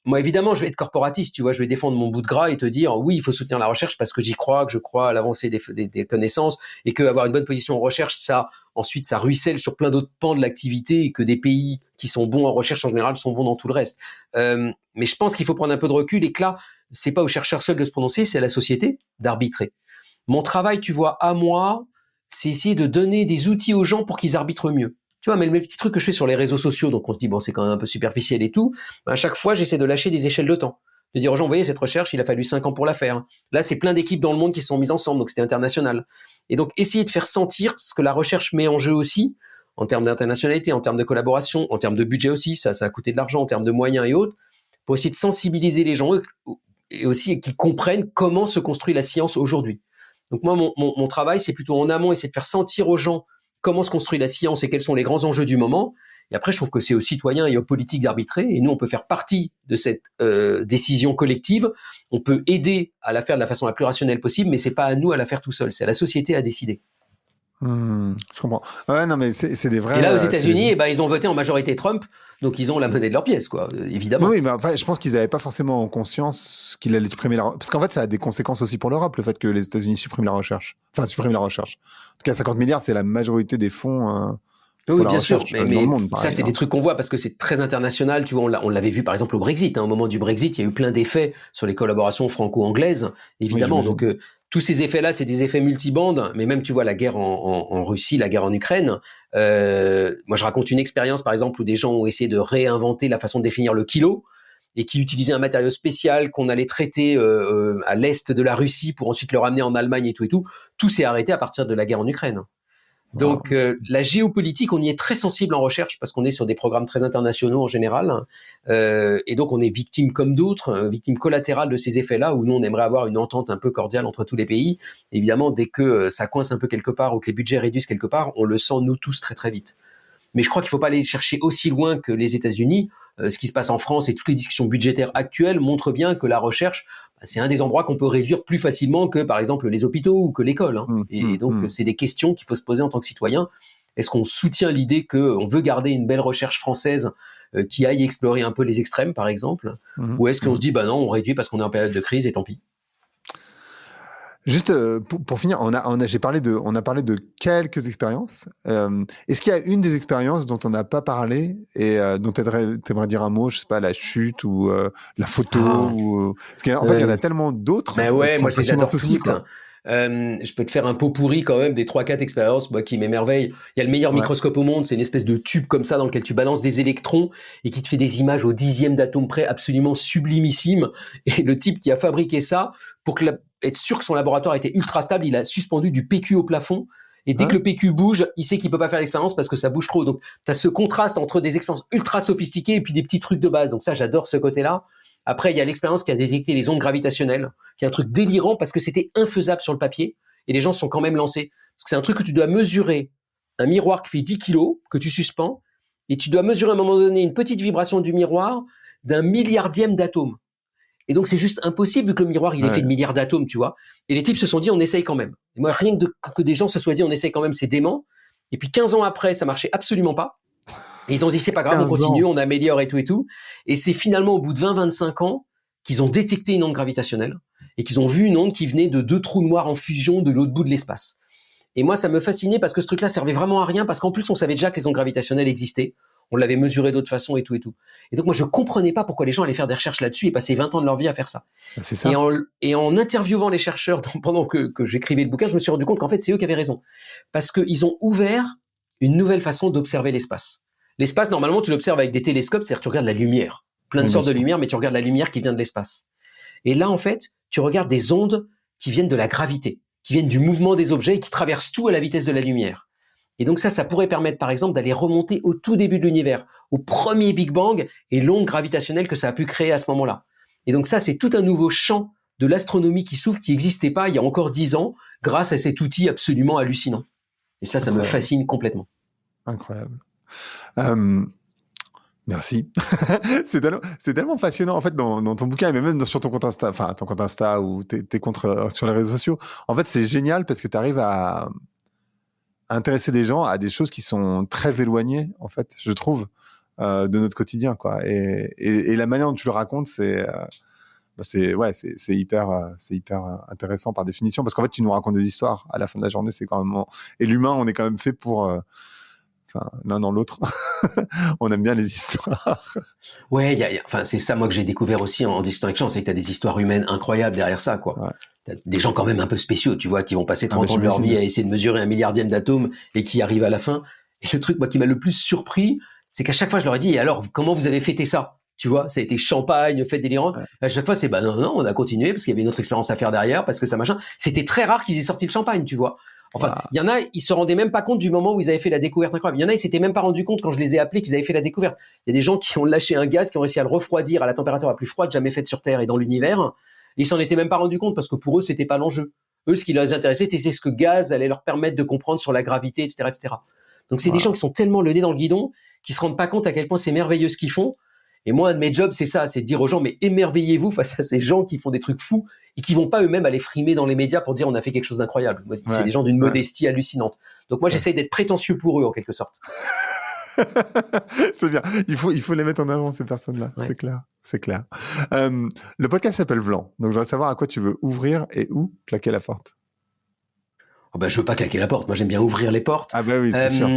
Moi, évidemment, je vais être corporatiste, tu vois, je vais défendre mon bout de gras et te dire, oui, il faut soutenir la recherche parce que j'y crois, que je crois à l'avancée des connaissances et qu'avoir une bonne position en recherche, ensuite, ça ruisselle sur plein d'autres pans de l'activité et que des pays qui sont bons en recherche, en général, sont bons dans tout le reste. Mais je pense qu'il faut prendre un peu de recul et que là, c'est pas aux chercheurs seuls de se prononcer, c'est à la société d'arbitrer. Mon travail, tu vois, à moi, c'est essayer de donner des outils aux gens pour qu'ils arbitrent mieux. Tu vois, mais le petit truc que je fais sur les réseaux sociaux, donc on se dit, bon, c'est quand même un peu superficiel et tout, à chaque fois, j'essaie de lâcher des échelles de temps. De dire aux gens, vous voyez, cette recherche, il a fallu 5 ans pour la faire. Là, c'est plein d'équipes dans le monde qui se sont mises ensemble, donc c'était international. Et donc, essayer de faire sentir ce que la recherche met en jeu aussi, en termes d'internationalité, en termes de collaboration, en termes de budget aussi, ça a coûté de l'argent, en termes de moyens et autres, pour essayer de sensibiliser les gens et aussi qu'ils comprennent comment se construit la science aujourd'hui. Donc moi, mon travail, c'est plutôt en amont, essayer de faire sentir aux gens comment se construit la science et quels sont les grands enjeux du moment. Et après, je trouve que c'est aux citoyens et aux politiques d'arbitrer. Et nous, on peut faire partie de cette décision collective. On peut aider à la faire de la façon la plus rationnelle possible, mais c'est pas à nous à la faire tout seul. C'est à la société à décider. Je comprends. Ouais, non, mais c'est des vrais. Et là, aux États-Unis, ils ont voté en majorité Trump, donc ils ont la monnaie de leur pièce, quoi, évidemment. Oui, mais enfin, je pense qu'ils n'avaient pas forcément conscience qu'il allait supprimer la recherche. Parce qu'en fait, ça a des conséquences aussi pour l'Europe, le fait que les États-Unis suppriment la recherche. Enfin, suppriment la recherche. En tout cas, 50 milliards, c'est la majorité des fonds. Oui, bien sûr, mais dans le monde, pareil, ça, c'est des trucs qu'on voit parce que c'est très international. Tu vois, on l'avait vu par exemple au Brexit. Au moment du Brexit, il y a eu plein d'effets sur les collaborations franco-anglaises, évidemment. Oui, donc, tous ces effets-là, c'est des effets multibandes. Mais même, tu vois, la guerre en Russie, la guerre en Ukraine. Moi, je raconte une expérience, par exemple, où des gens ont essayé de réinventer la façon de définir le kilo et qui utilisaient un matériau spécial qu'on allait traiter à l'est de la Russie pour ensuite le ramener en Allemagne et tout et tout. Tout s'est arrêté à partir de la guerre en Ukraine. Donc, la géopolitique, on y est très sensible en recherche parce qu'on est sur des programmes très internationaux en général. Et donc, on est victime comme d'autres, victime collatérale de ces effets-là où nous, on aimerait avoir une entente un peu cordiale entre tous les pays. Évidemment, dès que ça coince un peu quelque part ou que les budgets réduisent quelque part, on le sent, nous tous, très très vite. Mais je crois qu'il faut pas aller chercher aussi loin que les États-Unis. Ce qui se passe en France et toutes les discussions budgétaires actuelles montrent bien que la recherche, c'est un des endroits qu'on peut réduire plus facilement que, par exemple, les hôpitaux ou que l'école. Hein. Et donc, c'est des questions qu'il faut se poser en tant que citoyen. Est-ce qu'on soutient l'idée qu'on veut garder une belle recherche française qui aille explorer un peu les extrêmes, par exemple, ou est-ce qu'on se dit, bah non, on réduit parce qu'on est en période de crise et tant pis. Juste pour finir, on a parlé de quelques expériences. Est-ce qu'il y a une des expériences dont on n'a pas parlé et dont tu aimerais dire un mot, je sais pas, la chute ou la photo parce qu'en fait, il y en a tellement d'autres. Mais ouais, moi je les adore aussi, toutes. Quoi. Je peux te faire un pot pourri quand même des 3-4 expériences moi, qui m'émerveillent. Il y a le meilleur microscope au monde, c'est une espèce de tube comme ça dans lequel tu balances des électrons et qui te fait des images au dixième d'atome près absolument sublimissimes. Et le type qui a fabriqué ça, pour être sûr que son laboratoire était ultra stable, il a suspendu du PQ au plafond. Et dès que le PQ bouge, il sait qu'il peut pas faire l'expérience parce que ça bouge trop. Donc, tu as ce contraste entre des expériences ultra sophistiquées et puis des petits trucs de base. Donc ça, j'adore ce côté-là. Après, il y a l'expérience qui a détecté les ondes gravitationnelles, qui est un truc délirant parce que c'était infaisable sur le papier et les gens se sont quand même lancés. Parce que c'est un truc que tu dois mesurer un miroir qui fait 10 kilos, que tu suspends, et tu dois mesurer à un moment donné une petite vibration du miroir d'un milliardième d'atome. Et donc, c'est juste impossible que le miroir, il est fait de milliards d'atomes, tu vois. Et les types se sont dit, on essaye quand même. Et moi, rien que des gens se soient dit, on essaye quand même, c'est dément. Et puis, 15 ans après, ça marchait absolument pas. Et ils ont dit, c'est pas grave, on continue, on améliore et tout et tout. Et c'est finalement au bout de 20-25 ans qu'ils ont détecté une onde gravitationnelle et qu'ils ont vu une onde qui venait de 2 trous noirs en fusion de l'autre bout de l'espace. Et moi, ça me fascinait parce que ce truc-là servait vraiment à rien parce qu'en plus, on savait déjà que les ondes gravitationnelles existaient. On l'avait mesuré d'autres façons et tout et tout. Et donc, moi, je comprenais pas pourquoi les gens allaient faire des recherches là-dessus et passer 20 ans de leur vie à faire ça. C'est ça. Et en interviewant les chercheurs pendant que j'écrivais le bouquin, je me suis rendu compte qu'en fait, c'est eux qui avaient raison. Parce qu'ils ont ouvert une nouvelle façon d'observer l'espace. L'espace, normalement, tu l'observes avec des télescopes, c'est-à-dire que tu regardes la lumière. Plein de sortes de lumière, mais tu regardes la lumière qui vient de l'espace. Et là, en fait, tu regardes des ondes qui viennent de la gravité, qui viennent du mouvement des objets et qui traversent tout à la vitesse de la lumière. Et donc ça pourrait permettre, par exemple, d'aller remonter au tout début de l'univers, au premier Big Bang et l'onde gravitationnelle que ça a pu créer à ce moment-là. Et donc ça, c'est tout un nouveau champ de l'astronomie qui s'ouvre, qui n'existait pas il y a encore 10 ans, grâce à cet outil absolument hallucinant. Et ça me fascine complètement. Incroyable. Merci. c'est tellement passionnant, en fait, dans ton bouquin, mais même sur ton compte Insta, enfin, ton compte Insta ou tes comptes sur les réseaux sociaux. En fait, c'est génial parce que tu arrives à intéresser des gens à des choses qui sont très éloignées, en fait, je trouve, de notre quotidien, quoi. Et la manière dont tu le racontes, c'est hyper intéressant par définition, parce qu'en fait, tu nous racontes des histoires. À la fin de la journée, c'est quand même, et l'humain, on est quand même fait pour, l'un dans l'autre. On aime bien les histoires. Ouais, c'est ça, moi, que j'ai découvert aussi en discutant avec les gens, c'est que t'as des histoires humaines incroyables derrière ça, quoi. Ouais. T'as des gens quand même un peu spéciaux, tu vois, qui vont passer 30 ans de leur vie à essayer de mesurer un milliardième d'atomes et qui arrivent à la fin. Et le truc, moi, qui m'a le plus surpris, c'est qu'à chaque fois, je leur ai dit, et alors, comment vous avez fêté ça? Tu vois, ça a été champagne, fête délirante. Ouais. À chaque fois, c'est, non, on a continué parce qu'il y avait une autre expérience à faire derrière, parce que ça machin. C'était très rare qu'ils aient sorti le champagne, tu vois. Enfin, il y en a, ils se rendaient même pas compte du moment où ils avaient fait la découverte incroyable. Il y en a, ils s'étaient même pas rendu compte quand je les ai appelés qu'ils avaient fait la découverte. Il y a des gens qui ont lâché un gaz, qui ont réussi à le refroidir à la température la plus froide jamais faite sur Terre et dans l'univers. Et ils s'en étaient même pas rendu compte parce que pour eux, c'était pas l'enjeu. Eux, ce qui les intéressait, c'était ce que gaz allait leur permettre de comprendre sur la gravité, etc., etc. Donc, c'est des gens qui sont tellement le nez dans le guidon qu'ils se rendent pas compte à quel point c'est merveilleux ce qu'ils font. Et moi, un de mes jobs, c'est ça, c'est de dire aux gens, mais émerveillez-vous face à ces gens qui font des trucs fous et qui vont pas eux-mêmes aller frimer dans les médias pour dire on a fait quelque chose d'incroyable. Moi, c'est des gens d'une modestie hallucinante. Donc moi, j'essaye d'être prétentieux pour eux, en quelque sorte. C'est bien. Il faut les mettre en avant, ces personnes-là. Ouais. C'est clair. Le podcast s'appelle Vlan. Donc, j'aimerais savoir à quoi tu veux ouvrir et où claquer la porte. Oh je veux pas claquer la porte. Moi, j'aime bien ouvrir les portes. Ah oui, c'est sûr.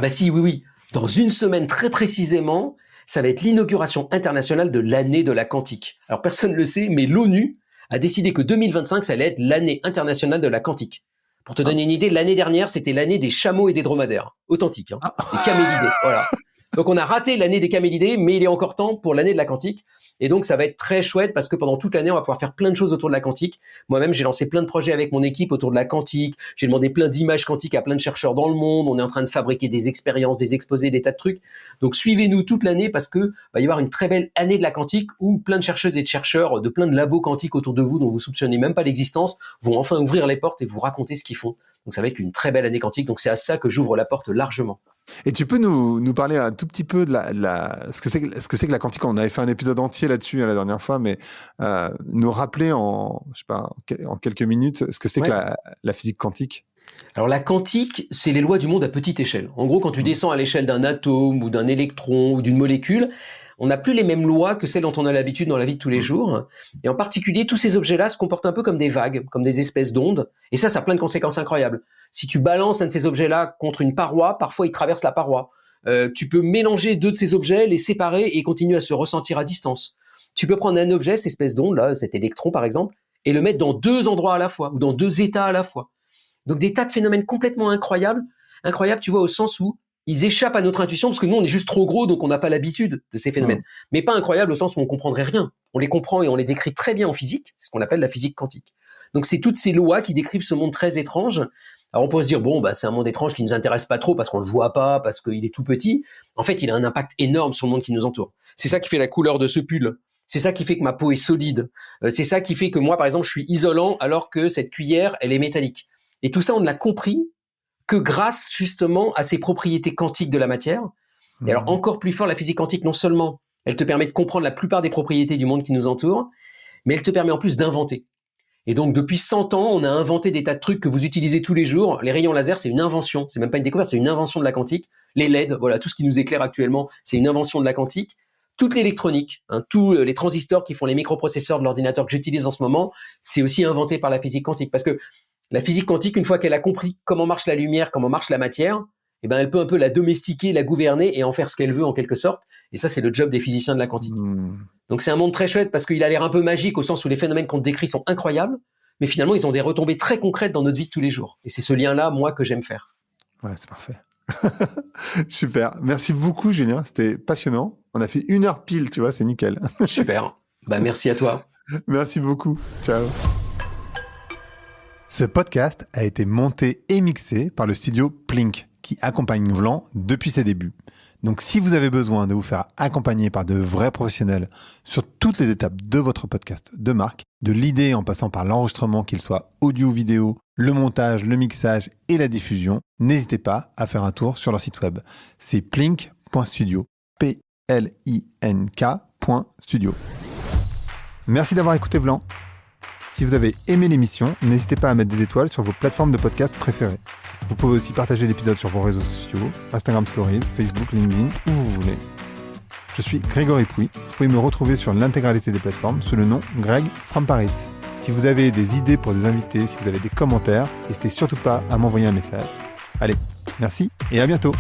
Si, oui. Dans une semaine, très précisément, ça va être l'inauguration internationale de l'année de la quantique. Alors, personne ne le sait, mais l'ONU a décidé que 2025, ça allait être l'année internationale de la quantique. Pour te donner une idée, l'année dernière, c'était l'année des chameaux et des dromadaires. Authentique, hein. Des camélidés, voilà. Donc, on a raté l'année des camélidés, mais il est encore temps pour l'année de la quantique. Et donc, ça va être très chouette parce que pendant toute l'année, on va pouvoir faire plein de choses autour de la quantique. Moi-même, j'ai lancé plein de projets avec mon équipe autour de la quantique. J'ai demandé plein d'images quantiques à plein de chercheurs dans le monde. On est en train de fabriquer des expériences, des exposés, des tas de trucs. Donc, suivez-nous toute l'année parce que va y avoir une très belle année de la quantique où plein de chercheuses et de chercheurs de plein de labos quantiques autour de vous dont vous soupçonnez même pas l'existence vont enfin ouvrir les portes et vous raconter ce qu'ils font. Donc, ça va être une très belle année quantique. Donc, c'est à ça que j'ouvre la porte largement. Et tu peux nous parler un tout petit peu de ce que c'est que la quantique. On avait fait un épisode entier là-dessus la dernière fois, mais nous rappeler je sais pas, en quelques minutes ce que c'est que la physique quantique. Alors la quantique, c'est les lois du monde à petite échelle. En gros, quand tu descends à l'échelle d'un atome ou d'un électron ou d'une molécule, on n'a plus les mêmes lois que celles dont on a l'habitude dans la vie de tous les jours. Et en particulier, tous ces objets-là se comportent un peu comme des vagues, comme des espèces d'ondes. Et ça a plein de conséquences incroyables. Si tu balances un de ces objets-là contre une paroi, parfois il traverse la paroi. Tu peux mélanger deux de ces objets, les séparer et continuer à se ressentir à distance. Tu peux prendre un objet, cette espèce d'onde, là, cet électron par exemple, et le mettre dans deux endroits à la fois, ou dans deux états à la fois. Donc des tas de phénomènes complètement incroyables, tu vois, au sens où ils échappent à notre intuition, parce que nous, on est juste trop gros, donc on n'a pas l'habitude de ces phénomènes. Mais pas incroyables au sens où on comprendrait rien. On les comprend et on les décrit très bien en physique, c'est ce qu'on appelle la physique quantique. Donc c'est toutes ces lois qui décrivent ce monde très étrange. Alors on pourrait se dire, bon, bah, c'est un monde étrange qui nous intéresse pas trop parce qu'on le voit pas, parce qu'il est tout petit. En fait, il a un impact énorme sur le monde qui nous entoure. C'est ça qui fait la couleur de ce pull. C'est ça qui fait que ma peau est solide. C'est ça qui fait que moi, par exemple, je suis isolant alors que cette cuillère, elle est métallique. Et tout ça, on ne l'a compris que grâce justement à ces propriétés quantiques de la matière. Et alors encore plus fort, la physique quantique, non seulement elle te permet de comprendre la plupart des propriétés du monde qui nous entoure, mais elle te permet en plus d'inventer. Et donc depuis 100 ans, on a inventé des tas de trucs que vous utilisez tous les jours. Les rayons laser, c'est une invention, c'est même pas une découverte, c'est une invention de la quantique. Les LED, voilà, tout ce qui nous éclaire actuellement, c'est une invention de la quantique. Toute l'électronique, tous les transistors qui font les microprocesseurs de l'ordinateur que j'utilise en ce moment, c'est aussi inventé par la physique quantique. Parce que la physique quantique, une fois qu'elle a compris comment marche la lumière, comment marche la matière, eh ben, elle peut un peu la domestiquer, la gouverner et en faire ce qu'elle veut en quelque sorte. Et ça, c'est le job des physiciens de la quantique. Donc c'est un monde très chouette parce qu'il a l'air un peu magique au sens où les phénomènes qu'on décrit sont incroyables, mais finalement, ils ont des retombées très concrètes dans notre vie de tous les jours. Et c'est ce lien-là, moi, que j'aime faire. Ouais, c'est parfait. Super. Merci beaucoup, Julien. C'était passionnant. On a fait 1 heure pile, tu vois, c'est nickel. Super. Bah, merci à toi. Merci beaucoup. Ciao. Ce podcast a été monté et mixé par le studio Plink, qui accompagne Vlan depuis ses débuts. Donc si vous avez besoin de vous faire accompagner par de vrais professionnels sur toutes les étapes de votre podcast de marque, de l'idée en passant par l'enregistrement, qu'il soit audio ou vidéo, le montage, le mixage et la diffusion, n'hésitez pas à faire un tour sur leur site web. C'est plink.studio, plink.studio. Merci d'avoir écouté Vlan. Si vous avez aimé l'émission, n'hésitez pas à mettre des étoiles sur vos plateformes de podcast préférées. Vous pouvez aussi partager l'épisode sur vos réseaux sociaux, Instagram Stories, Facebook, LinkedIn, où vous voulez. Je suis Grégory Pouy. Vous pouvez me retrouver sur l'intégralité des plateformes sous le nom Greg from Paris. Si vous avez des idées pour des invités, si vous avez des commentaires, n'hésitez surtout pas à m'envoyer un message. Allez, merci et à bientôt.